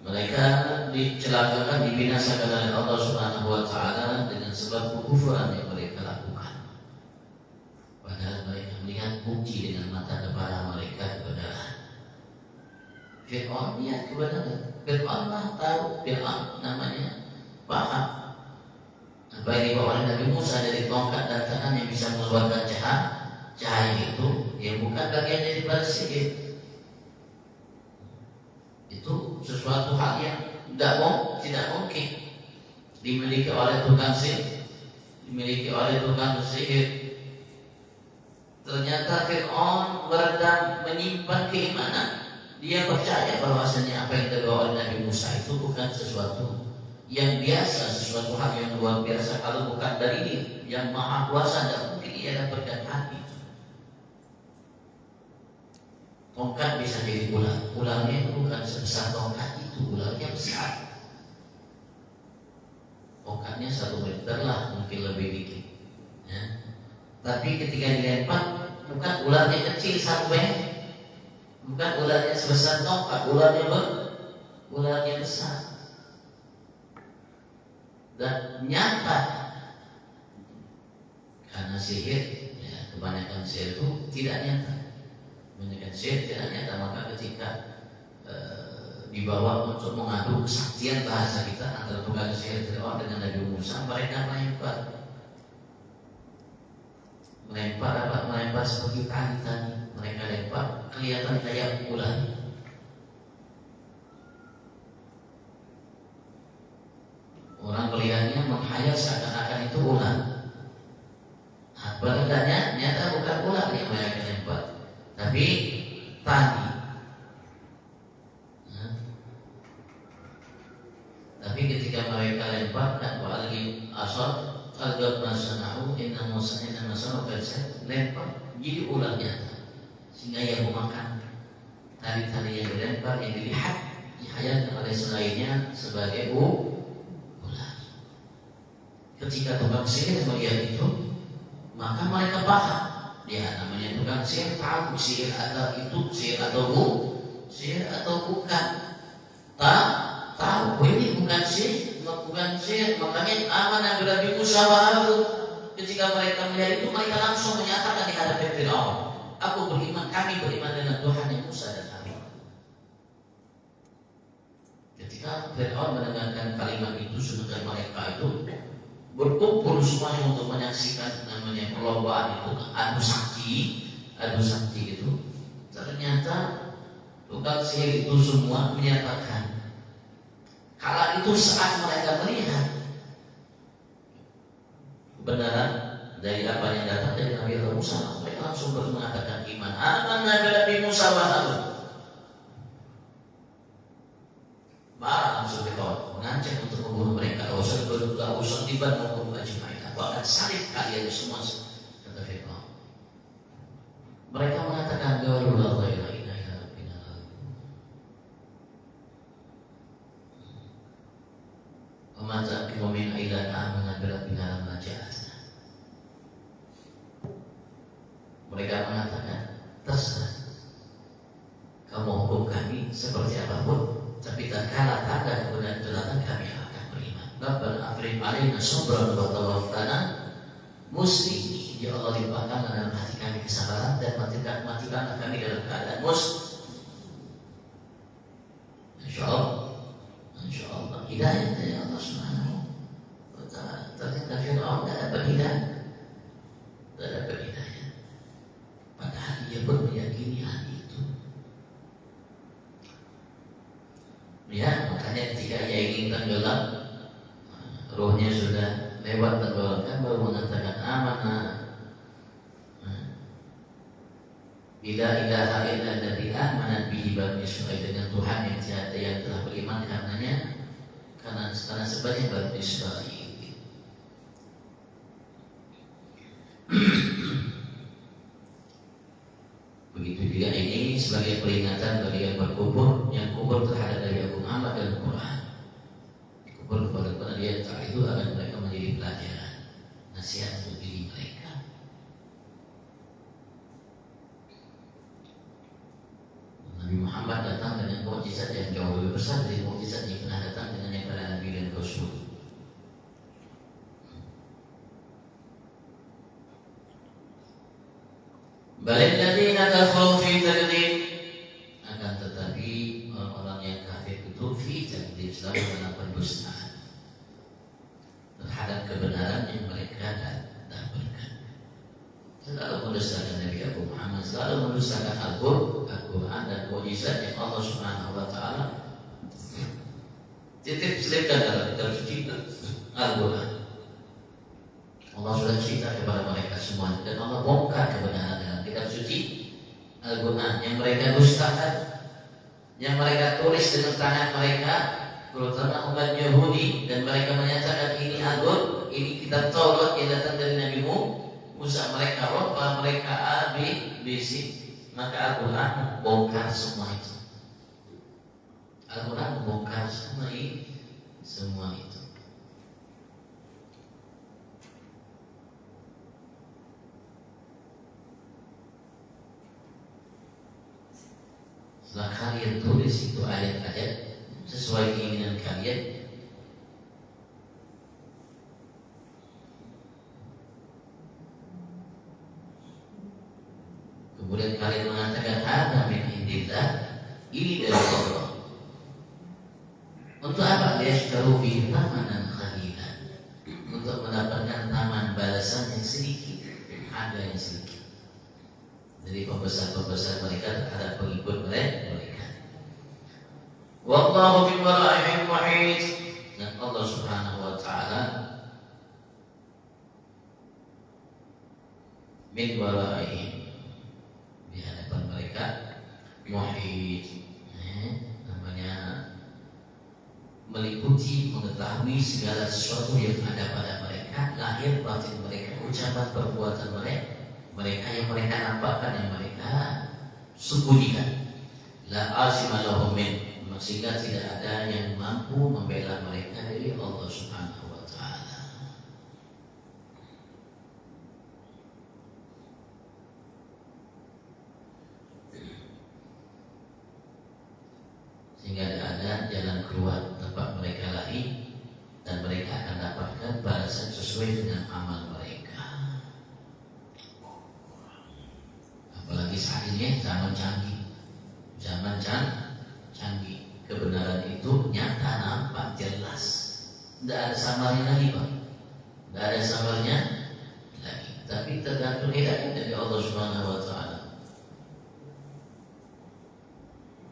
Mereka dicelakakan, dibinasakan oleh Allah Subhanahu wa Ta'ala dengan sebab kekufuran yang mereka lakukan. Padahal mereka melihat bukti dengan mata kepala mereka kebenaran. Fir'aun lihat kebenaran. Fir'aun lah tahu, Fir'aun namanya paham apa yang dibawa oleh Nabi Musa dari tongkat dan tangan yang bisa mengeluarkan cahaya itu, yang bukan bagian dari sihir. Itu sesuatu hal yang tidak mungkin dimiliki oleh tukang sihir. Ternyata Fir'aun meredam, menyimpan keimanan. Dia percaya bahwasanya apa yang dibawa oleh Nabi Musa itu bukan sesuatu yang biasa, sesuatu hal yang luar biasa. Kalau bukan dari dia yang maha kuasa, tidak mungkin ia dapatkan hal itu. Tongkat bisa jadi ular. Ularnya itu bukan sebesar tongkat itu, ularnya besar. Tongkatnya 1 meter lah, mungkin lebih dikit. Ya. Tapi ketika dilempar, bukan ularnya kecil 1 meter. Bukan ularnya sebesar tongkat, ularnya besar. Dan nyata, karena sihir, ya, kebanyakan sihir itu tidak nyata. Kebanyakan sihir tidak nyata, maka ketika dibawa untuk mengadu kesaktian bahasa kita antara tukang sihir Fir'aun dengan Nabi Musa, mereka melempar seperti tadi. Mereka lempar, kelihatan kayak ular. Orang melihatnya menghayal seakan-akan itu ular. Padahal nyata bukan ular yang mereka lempar, tapi tadi. Tapi ketika mereka lemparkan wa'algi asal algab masanahu inna masanahu kacet, lempar jadi ular nyata. Sehingga yang memakan tali-tali yang dilempar, yang dilihat, dihayalkan oleh selainnya sebagai ular. Ketika tukang sihir melihat itu, maka mereka paham. Ya, namanya tukang sihir tahu sihir atau itu sihir atau bukan. Tahu ini bukan sihir. Makanya amanah Nabi Musa wa Harun. Ketika mereka melihat itu, mereka langsung menyatakan di hadapan Fir'aun, kami beriman dengan Tuhan yang Musa dan Harun. Ketika Fir'aun mendengarkan kalimat itu, sedangkan mereka itu berkumpul semuanya untuk menyaksikan namanya perlombaan itu, adu sakti itu. Ternyata tukang sihir itu semua menyatakan, kala itu saat mereka melihat kebenaran dari apa yang datang dari Nabi Allah Musa, mereka langsung mengatakan iman. Amanah Nabi Musa wa Harun. Marah langsung Fir'aun, mengancam untuk membunuh mereka. Usah tiba maupun ajmain. Aku akan salib kalian semua, kata Fir'aun. Mereka mengatakan Qaulullah la ilaha illa rabbina. Wa ma taqimu min illa amanah bi rabbina lamma ja'atna. Mereka mengatakan, terserah kamu hukum kami seperti apapun, tapi tatkala tanda kebenaran itu datang, kami akan beriman. alaina sabran wa tawaffana muslimin. Ya Allah, limpahkan dalam hati kami kesabaran dan matikanlah kami dalam keadaan muslim. Insya Allah hidayah dari Allah Subhanahu wa Ta'ala. Ternyata Fir'aun tidak dapat hidayah, padahal dia pun meyakini hal itu. Ya, makanya ketika ia ingin tenggelam, rohnya sudah lewat tenggelamkan, baru mengatakan amanah bila ilaha illa alladzi amanat bihi bani Israil, dengan Tuhan yang tiada yang telah beriman karenanya, karena sebanyak bani Israil. Begitu juga ini sebagai peringatan bagi yang berkufur, yang kufur terhadap Nabi Muhammad dan Al-Quran. Kufur kepada Quran dia tak itu akan mereka menjadi pelajaran, nasihat untuk diri mereka. Nabi Muhammad datang dengan mukjizat yang jauh lebih besar dari mukjizat yang pernah datang dengan yang para Nabi dan Rasul. Balik ladina kafaru fi takdzib, akan tetapi orang-orang yang kafir itu fi takdzib, selalu dalam pendustaan terhadap kebenaran yang mereka dapatkan. Selalu mendustakan Nabi Muhammad, selalu mendustakan Al-Quran dan mukjizat yang Allah Subhanahu wa Ta'ala titip selipkan dalam kitab suci Al-Quran. Allah sudah cerita kepada mereka semua, dan Allah bongkar kebenaran dalam kitab suci Al-Quran yang mereka dustakan, yang mereka tulis dengan tangan mereka, terutama umat Yahudi, dan mereka menyatakan ini Al-Quran, ini kitab Taurat yang datang dari Nabi Musa. Mereka roba, mereka bisik, maka Al-Quran bongkar semua itu. Al-Quran bongkar semua itu. Setelah kalian tulis itu ayat-ayat sesuai keinginan kalian, kemudian kalian mengatakan hadza min indillah, ini dari Allah. Untuk apa? Liyashtaru bihi thamanan qalilan, untuk mendapatkan taman balasan yang sedikit, harga yang sedikit dari pembesar-pembesar mereka terhadap pengikut mereka. Wallahu min wara'ihim muhit, dan Allah Subhanahu wa Ta'ala min wara'ihim, di hadapan mereka, muhit, namanya meliputi, mengetahui segala sesuatu yang ada pada mereka, lahir batin mereka, ucapan perbuatan mereka yang mereka nampakkan, yang mereka sembunyikan. La asima lahum min, sehingga tidak ada yang mampu membela mereka dari Allah Subhanahu wa Ta'ala. Sehingga ada jalan keluar tempat mereka lari, dan mereka akan dapatkan balasan sesuai dengan amal mereka. Apalagi saat ini zaman canggih, kebenaran itu nyata, nampak, jelas, tidak ada samarnya lagi, Pak. Tidak ada samarnya lagi. Tapi tergantung hidayah dari Allah Subhanahu wa Ta'ala.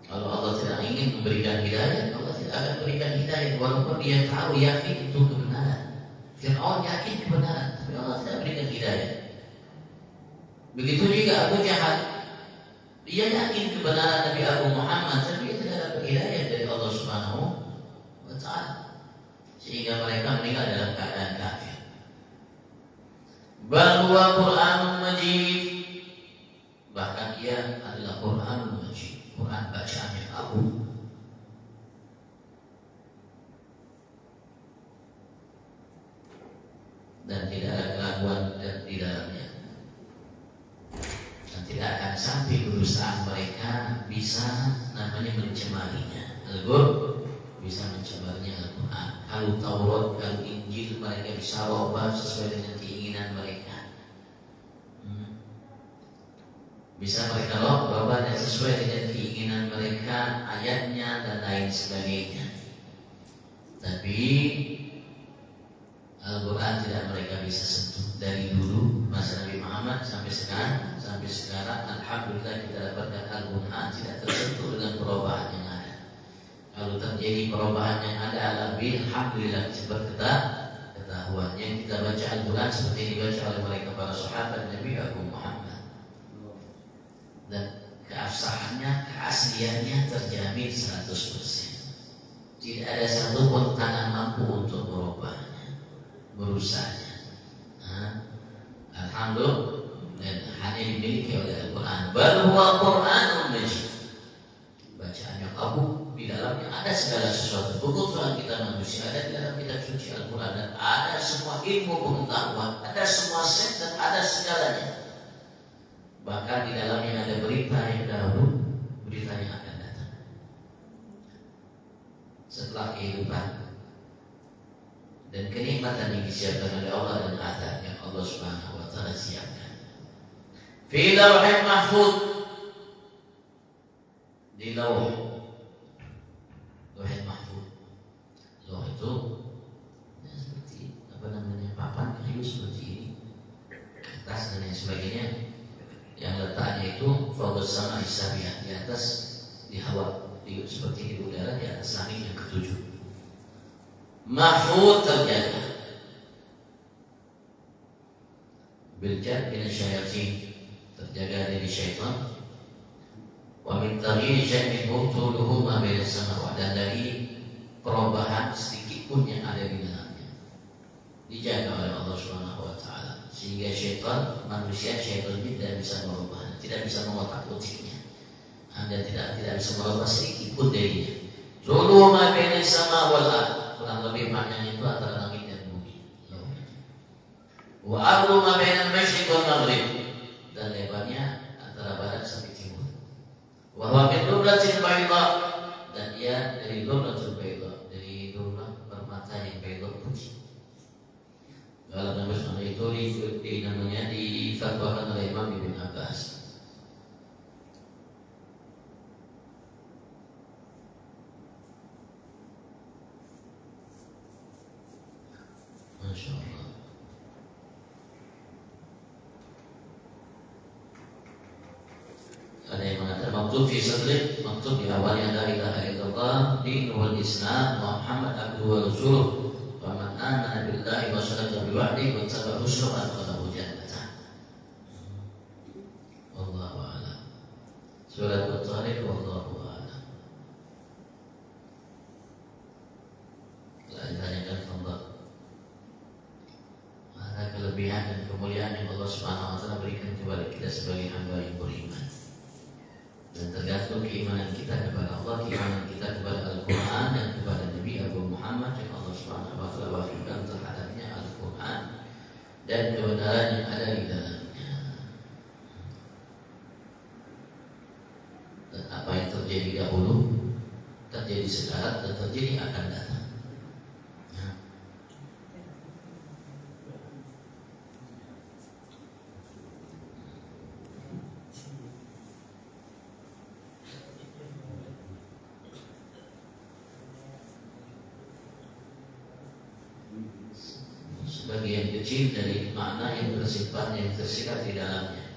Kalau Allah tidak ingin memberikan hidayah, Allah tidak akan berikan hidayah, walaupun dia tahu, yakin itu kebenaran. Fir'aun yakin kebenaran, tapi Allah tidak berikan hidayah. Begitu juga Abu Jahal, dia yakin kebenaran Nabi Muhammad, tapi dia tidak dapat hidayah dari Allah Subhanahu wa Ta'ala, sehingga mereka meninggal dalam keadaan kafir. Bal huwa Qur'anun Majid, bahkan ia adalah Qur'anun Majid, Quran bacaan yang agung. Dan tidak ada keraguan di dalamnya, dan tidak akan sampai kedustaan mereka bisa namanya mencemarinya. Al-Qur'an bisa mencabarnya Al-Quran. Kalau Taurat, kalau Injil mereka bisa ubah sesuai dengan keinginan mereka. Bisa mereka ubah dan sesuai dengan keinginan mereka, ayatnya dan lain sebagainya. Tapi Al-Quran tidak mereka bisa sentuh. Dari dulu masa Nabi Muhammad sampai sekarang alhamdulillah kita dapatkan Al-Quran tidak tersentuh dengan perubahan yang ada. Kalau terjadi perubahan yang ada alhamdulillah, alhamdulillah ketahuan yang kita baca Al-Quran seperti yang dibaca oleh mereka para sahabat Nabi Abu Muhammad, dan keabsahannya, keasliannya terjamin 100%. Tidak ada satupun tangan mampu untuk merubahnya, merusaknya. Alhamdulillah, dan hanya dimiliki oleh Al-Quran. Bal huwa Qur'anun Majid. Bacaan yang agung, di dalamnya ada segala sesuatu. Kebutuhan kita manusia ada di dalam kitab suci Al-Quran, dan ada semua ilmu pengetahuan, ada semua sains, dan ada segalanya. Bahkan di dalamnya ada berita yang dahulu, berita yang akan datang setelah kehidupan dan kenikmatan yang disiapkan oleh Allah dan azab yang Allah Subhanahu wa taala siapkan. Fi lauhin mahfuz, di lauh mahfuz. Lauh itu ya, seperti papan kayu seperti ini, kertas dan lain sebagainya, yang letaknya itu fawqa sama isabiah, di atas, di hawa, seperti di udara, di atas langit yang ketujuh. Mahfuz, terjaga biljad min syayatin, terjaga dari syaitan. Wa min taghyiri syai'in mubtuluhu ma baina sama, dan dari perubahan sedikit pun yang ada di dalamnya dijaga oleh Allah Subhanahu wa taala, sehingga syaitan tidak bisa merubahnya, tidak bisa mengotak-atiknya, dan tidak bisa merubah sedikit pun darinya. Zulu ma baina sama wal ard, kurang lebih maknanya itu antara langit dan bumi. Wa ardu ma baina al-masyriq wal maghrib, dan lebarnya antara barat sampai timur. Wa huwa min durratil bayda, dan ia dari durratul bayda, dari durrah permata yang bayda putih. Kalau nama itu namanya difatwakan oleh Imam Ibn Abbas. Masya Allah. Ada yang mengatakan maktub fi sadri, maktub di awalnya la ilaha illallah dinul Islam Muhammad abduhu wa rasuluh, wa man amana billahi wa saddaqa bi wa'dihi wa tabi'a syar'a falahu jannah. Wallahu a'lam. Surat At-Tariq, wallahu a'lam. Lanjutkan Allah. Ada kelebihan dan kemuliaan yang Allah Subhanahu wa taala berikan kepada kita sebagai hamba yang beriman. Dan tergantung keimanan kita kepada Allah, keimanan kita kepada Al-Quran dan kepada Nabi Abu Muhammad yang Allah Subhanahu wa taala wahyukan terhadapnya Al-Quran dan kebenaran yang ada di dalamnya. Dan apa yang terjadi dahulu, terjadi sekarang, dan terjadi akan datang. Sebagian kecil dari makna yang bersifat yang tersirat di dalamnya,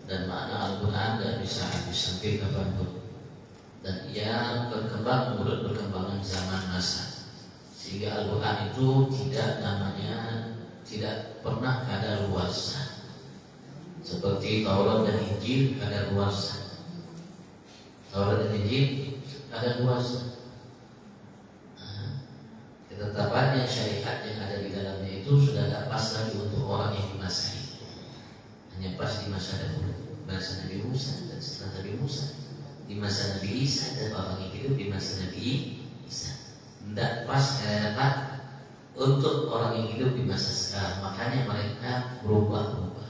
dan makna Al-Quran tidak bisa habis sampai kapanpun, dan ia berkembang menurut perkembangan zaman masa, sehingga Al-Quran itu tidak pernah kadaluarsa seperti Taurat dan Injil kadaluarsa. Taurat dan Injil kadaluarsa. Ketetapannya, syariat yang ada di dalamnya itu sudah tidak pas lagi untuk orang yang di masa ini. Hanya pas di masa dahulu, masa Nabi Musa dan setelah Nabi Musa, di masa Nabi Isa, dan orang yang hidup di masa Nabi Isa. Tidak pas untuk orang yang hidup di masa sekarang. Makanya mereka berubah-ubah.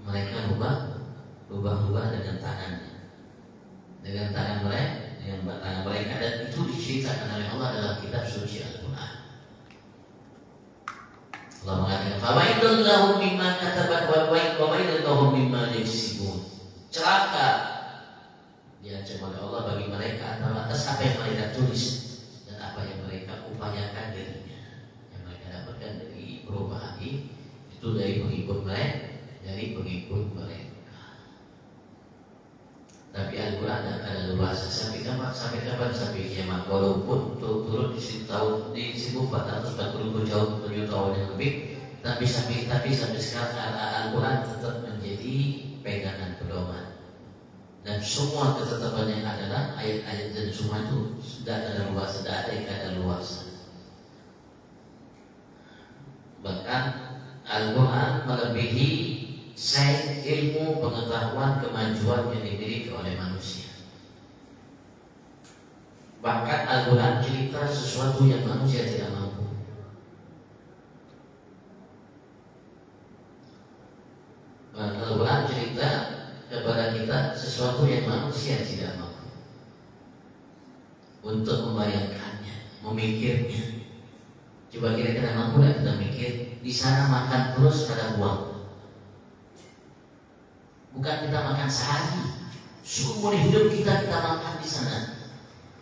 Mereka berubah-ubah dengan tangannya, dengan tangan mereka Allah mengatakan, "Fawailun lahum mimma katabat wa wailun lahum mimma yaksibun." Celaka diancam oleh Allah bagi mereka atas apa yang mereka tulis dan apa yang mereka upayakan darinya. Yang mereka dapatkan dari perubahan itu dari pengikut mereka. Tapi Al-Quran ada luas sampai kapan? Sampai kiamat. Walaupun turun di tahun di 1440 tahun yang lebih, tapi sampai sekarang Al-Quran tetap menjadi pegangan pedoman. Dan semua ketetapannya adalah ayat-ayat dan semua itu sudah ada luas, sudah ada ikatan luas. Bahkan Al-Quran melebihi sains, ilmu, pengetahuan, kemajuan yang dimiliki oleh manusia. Bahkan Al-Quran cerita sesuatu yang manusia tidak mampu. Bahkan Al-Quran cerita kepada kita sesuatu yang manusia tidak mampu untuk membayangkannya, memikirnya. Coba kira-kira mampu nggak kita mikir? Di sana makan terus kada buang. Bukan kita makan sehari, seumur hidup kita makan di sana.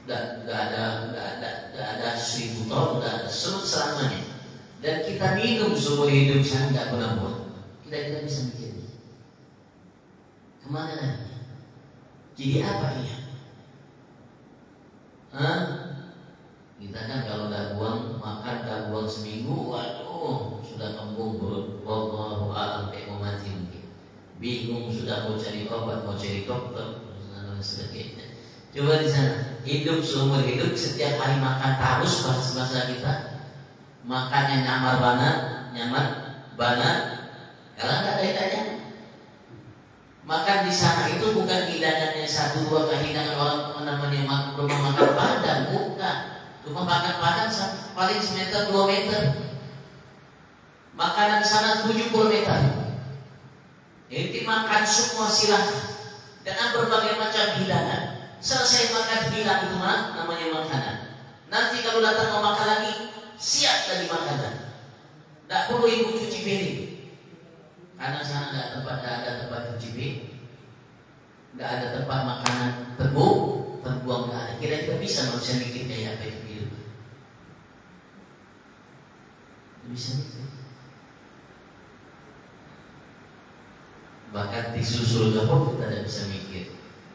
Nggak ada 1000 tahun, nggak ada selamanya. Dan kita minum seumur hidup sana nggak pernah buang. Kita bisa mikir. Kemana lagi? Jadi apa dia? Kita kan kalau nggak buang makan, nggak buang seminggu, waduh sudah kembung perut. Wallahu a'lam, kayak mau mati mungkin. Bingung sudah mau cari obat, mau cari dokter dan sebagainya. Coba di sana hidup seumur hidup, setiap hari makan terus bahasa kita. Makannya nyaman banget. Kalau nggak ada hidangnya. Makan di sana itu bukan hidangannya 1-2 hidangan orang namanya rumah makan Padang, bukan. Rumah makan Padang paling semeter 2 meter. Makanan sana 70 meter. Jadi makan semua silahkan dengan berbagai macam hidangan. Selesai makan hilang itu namanya makanan. Nanti kalau datang mau makan lagi, siap lagi makanan. Tidak perlu ibu cuci piring. Karena sana tidak ada tempat cuci piring, tidak ada tempat makanan terbuang nggak ada. Kira-kira bisa manusia mikir kayak apa itu hidup? Bisa mikir. Bahkan tisu surga pun kita tidak bisa mikir.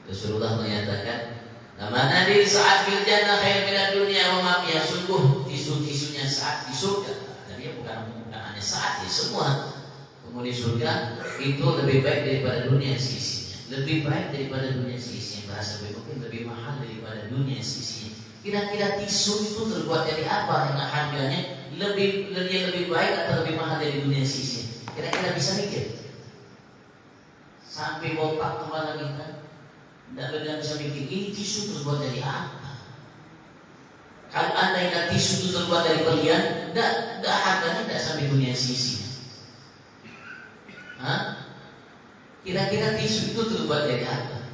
Rasulullah menyatakan, "Namanya di saat fil jannah khair minad dunya wa ma fiha." Sungguh tisu-tisunya saat di surga. Tapi bukan hanya saat, ya semua. Penghuni surga itu lebih baik daripada dunia seisinya. Lebih baik daripada dunia seisinya. Bahasa mungkin lebih mahal daripada dunia seisinya. Kira-kira tisu itu terbuat dari apa yang harganya lebih baik atau lebih mahal dari dunia seisinya? Kira-kira bisa mikir? Sampai botak kepala kita, tidak bisa mikir ini tisu terbuat dari apa. Kalau anda ingat tisu itu terbuat dari berlian, tidak harganya tidak sampai dunia sisi. Kira-kira tisu itu terbuat dari apa?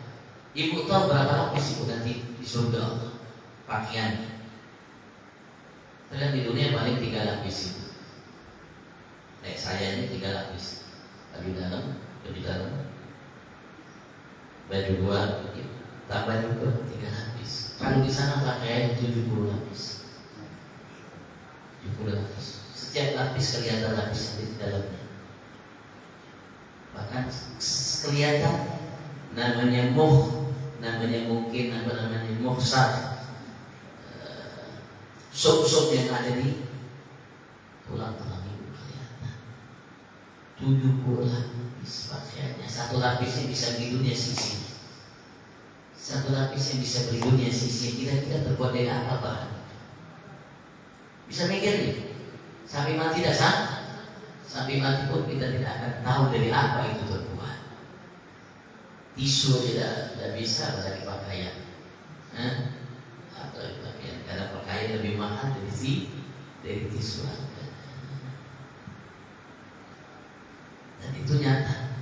Ibu tahu berapa lapis ibu nanti di surga pakaiannya? Terlihat di dunia paling 3 lapis itu. Kayak saya ini 3 lapis. Di dalam. Baju 2 tambah juga 3 lapis. Kalau di sana pakaian 70 lapis. 70 lapis. Setiap lapis kelihatan lapis di dalamnya. Bahkan kelihatan namanya mungkin muhsar. Sop-sop yang ada di tulang-tulang itu kelihatan. 70 lapis pakaiannya. 1 lapisnya bisa beli dunia sisi. 1 lapis yang bisa beli dunia sisi. Kira-kira terbuat dari apa bahan? Bisa mikir nih. Sampai mati tidak sah. Sampai mati pun kita tidak akan tahu dari apa itu terbuat. Tisu tidak bisa dari pakaian. Atau pakaian. Karena pakaian lebih mahal dari tisu. Dan itu nyata.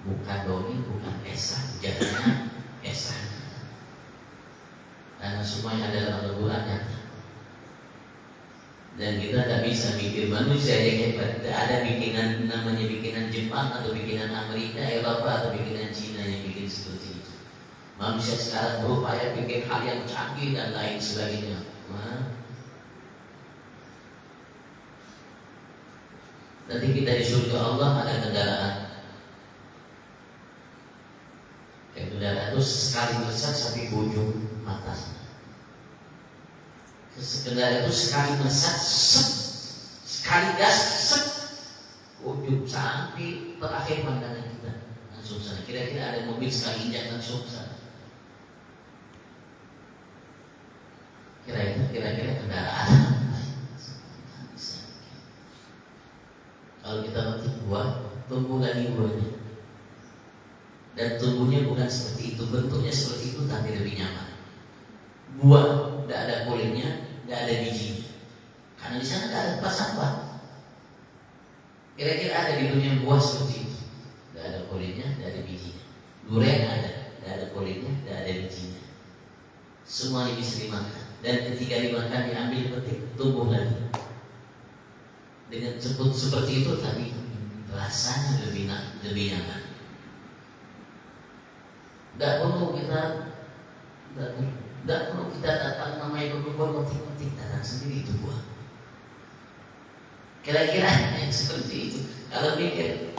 Bukan dongeng, bukan esan. Jangan esan. Karena semua yang ada dalam Al-Quran nyata. Dan kita tak bisa bikin manusia yang hebat. Tidak ada bikinan namanya bikinan Jepang atau bikinan Amerika, Eropa atau bikinan Cina yang bikin seperti itu. Manusia sekarang berupaya bikin hal yang canggih dan lain sebagainya. Nanti kita di surga Allah ada kendaraan. Kendaraan itu sekali melesat sampai ujung mata. Kendaraan itu sekali melesat, sekali gas, ujung sampai terakhir pandangan kita langsung sana. Kira-kira ada mobil sekali injak langsung sana. Kira-kira kendaraan. Kalau kita mati buah, tumbuh lagi buahnya. Dan tumbuhnya bukan seperti itu, bentuknya seperti itu tapi lebih nyaman. Buah tidak ada kulitnya, tidak ada bijinya. Karena di sana tidak ada tempat sampah. Kira-kira ada di dunia buah seperti itu? Tidak ada kulitnya, tidak ada bijinya. Durian ada, tidak ada kulitnya, tidak ada bijinya. Semuanya bisa dimakan. Dan ketika dimakan diambil petik, tumbuh lagi. Dengan seperti itu tadi rasanya lebih nyaman. Tidak perlu kita datang namanya berkumpul metik datang sendiri itu buah. Kira-kira yang seperti itu. Kalau pikir,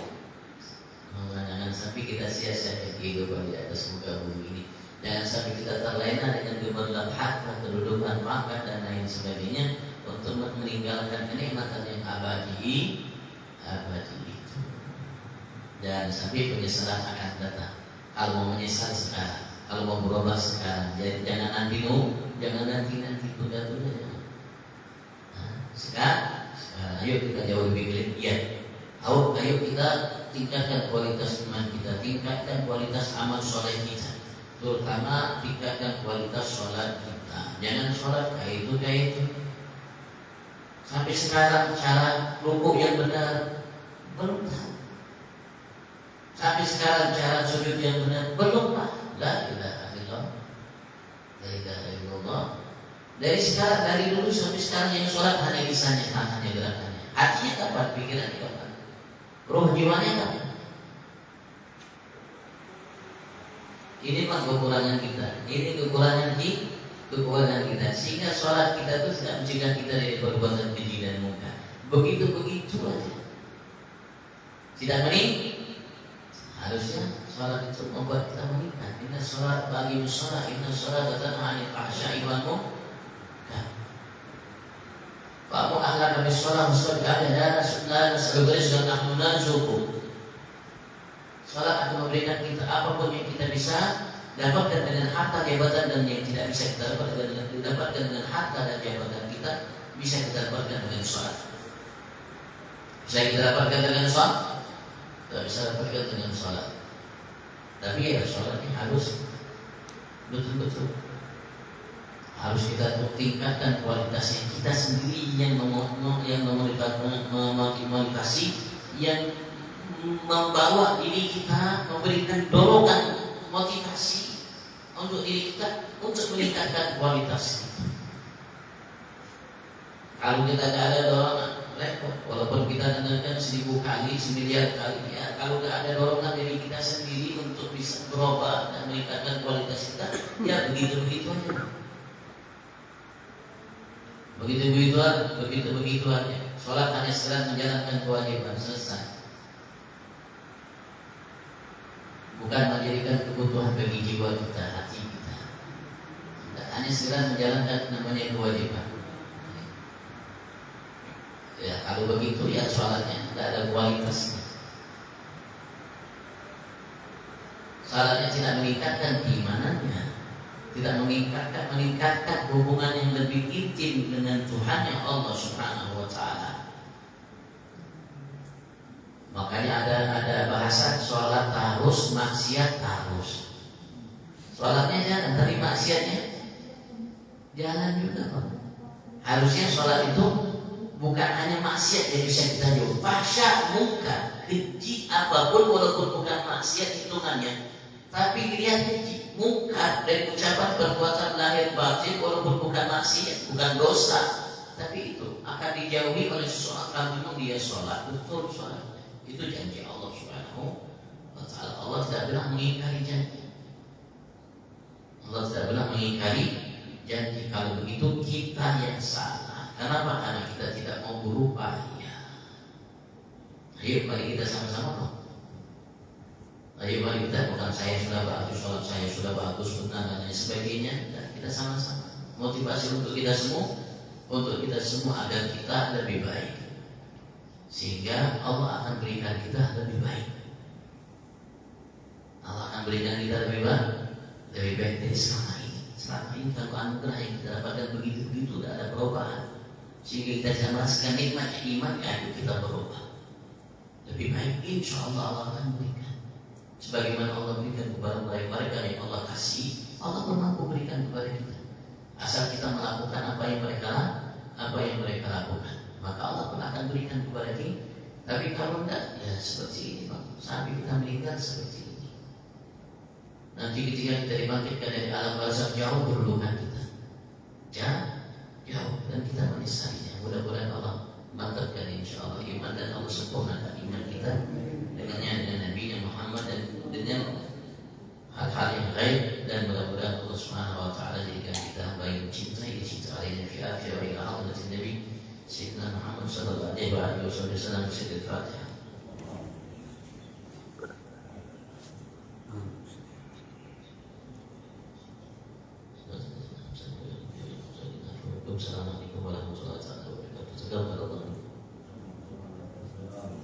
jangan sampai kita sia-siakan kehidupan di atas muka bumi ini. Jangan sampai kita terlena dengan gemerlap harta, kedudukan, pangkat dan lain sebagainya untuk meninggalkan kenikmatan yang abadi itu. Dan sampai penyesalan akan datang. Kalau mau menyesal sekarang, kalau mau berubah sekarang, jadi jangan nanti tunda-tunda. Sekarang, ayo kita jauh lebih giat. Ayo kita tingkatkan kualitas iman kita, tingkatkan kualitas amal soleh kita, terutama tingkatkan kualitas sholat kita. Jangan sholat kayak itu. Sampai sekarang cara rukuk yang benar belum tahu. Sampai sekarang cara sujud yang benar belum tahu. La ilaha illallah. Dari dulu sampai sekarang yang sholat hanya lisannya, hanya gerakannya. Hatinya kapan? Pikirannya kapan? Roh jiwanya kapan? Ini mah kekurangan kita. Ini kekurangan kita. Sehingga sholat kita itu tidak mencegah kita dari perbuatan keji dan munkar. Begitu aja. Tidak meningkat. Harusnya sholat itu membuat kita meningkat. Inna sholat bagi musola, inna sholat tanha 'anil fahsya'i wal munkar. Wa ahlan bis sholat musallin ala sunnah sallallahu dan nahnu narzuqu. Sholat akan memberikan kita apapun yang kita bisa dapatkan dengan harta, jabatan dan yang tidak bisa kita dapatkan dengan harta dan jabatan kita bisa kita dapatkan dengan sholat. Bisa kita dapatkan dengan sholat? Tidak bisa dapatkan dengan sholat. Tapi ya sholatnya harus betul-betul. Harus kita tingkatkan kualitasnya. Kita sendiri yang memotivasi, yang membawa diri kita, memberikan dorongan motivasi untuk diri kita untuk meningkatkan kualitas kita. Kalau kita tidak ada dorongan, repot. Walaupun kita dengarkan 1000 kali, 1.000.000 kali, ya, kalau tidak ada dorongan dari kita sendiri untuk bisa berubah dan meningkatkan kualitas kita, ya begitu aja. Begitu aja. Sholat hanya sekedar menjalankan kewajiban, selesai. Bukan menjadikan kebutuhan bagi jiwa kita, hati kita. Hanya sekedar menjalankan namanya kewajiban. Ya, kalau begitu ya sholatnya tidak ada kualitasnya. Sholatnya tidak meningkatkan keimanannya, tidak meningkatkan hubungan yang lebih intim dengan Tuhan yang Allah Subhanahu wa Ta'ala. Makanya ada bahasa sholat harus, maksiat harus. Sholatnya jangan, tapi maksiatnya jangan juga. Harusnya sholat itu bukan hanya maksiat yang bisa kita jauh, fahsya, munkar, keji apapun walaupun bukan maksiat hitungannya, tapi lihat keji, munkar dari ucapan perbuatan lahir batin walaupun bukan maksiat, bukan dosa, tapi itu akan dijauhi oleh seseorang kalau dia sholat, betul sholat. Itu janji Allah Subhanahu wa Ta'ala. Allah tidak pernah mengingkari janji. Allah tidak pernah mengingkari janji. Kalau begitu kita yang salah. Kenapa? Karena kita tidak mau berupaya. Ayo mari kita sama-sama dong. Ayo mari kita, bukan saya sudah bagus, sholat saya sudah bagus, benar dan lain sebagainya. Dan kita sama-sama. Motivasi untuk kita semua agar kita lebih baik. Sehingga Allah akan berikan kita lebih baik. Allah akan berikan kita lebih baik dari selama ini. Selama ini kalau anugerah yang kita dapatkan begitu-begitu, tidak ada perubahan. Sehingga kita bisa merasakan nikmatnya iman, ayo kita berubah. Lebih baik, insya Allah Allah akan berikan. Sebagaimana Allah berikan kepada mereka yang Allah kasih, Allah mampu berikan kepada kita. Asal kita melakukan apa yang mereka lakukan, maka Allah pun akan berikan kepada kita. Tapi kalau tidak, ya seperti ini Pak. Sampai kita meninggal seperti ini. Nanti ketika kita dibangkitkan dari alam barzakh, jauh berhubungan kita. Jauh dan kita menyesalinya. Mudah-mudahan Allah mantapkan insya Allah iman dan Allah sempurnakan iman kita dengan Nabi Muhammad dan dengan hal-hal yang baik, dan mudah-mudahan Allah Subhanahu wa Ta'ala jadikan kita hamba yang dicintai oleh Nabi akhir wa ila hadratin Nabi Sayyidina Muhammad sallallahu alaihi wasallam. Al-Fatihah.